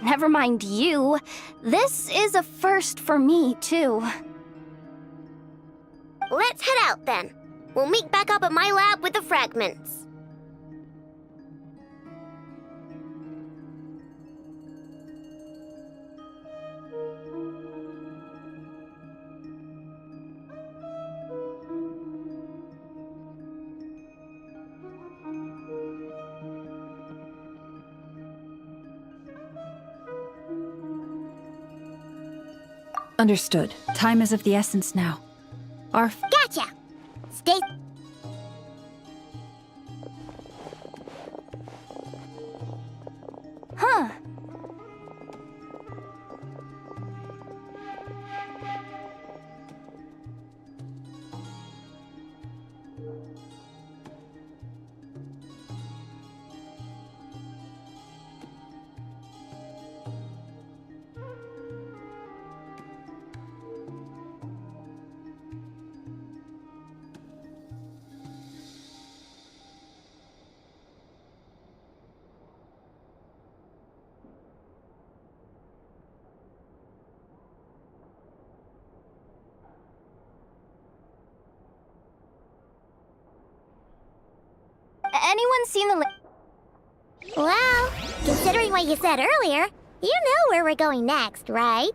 Never mind you. This is a first for me, too. Let's head out, then. We'll meet back up at my lab with the fragments. Understood. Time is of the essence now. Gotcha! Stay... Huh. Anyone seen the... Well, considering what you said earlier, you know where we're going next, right?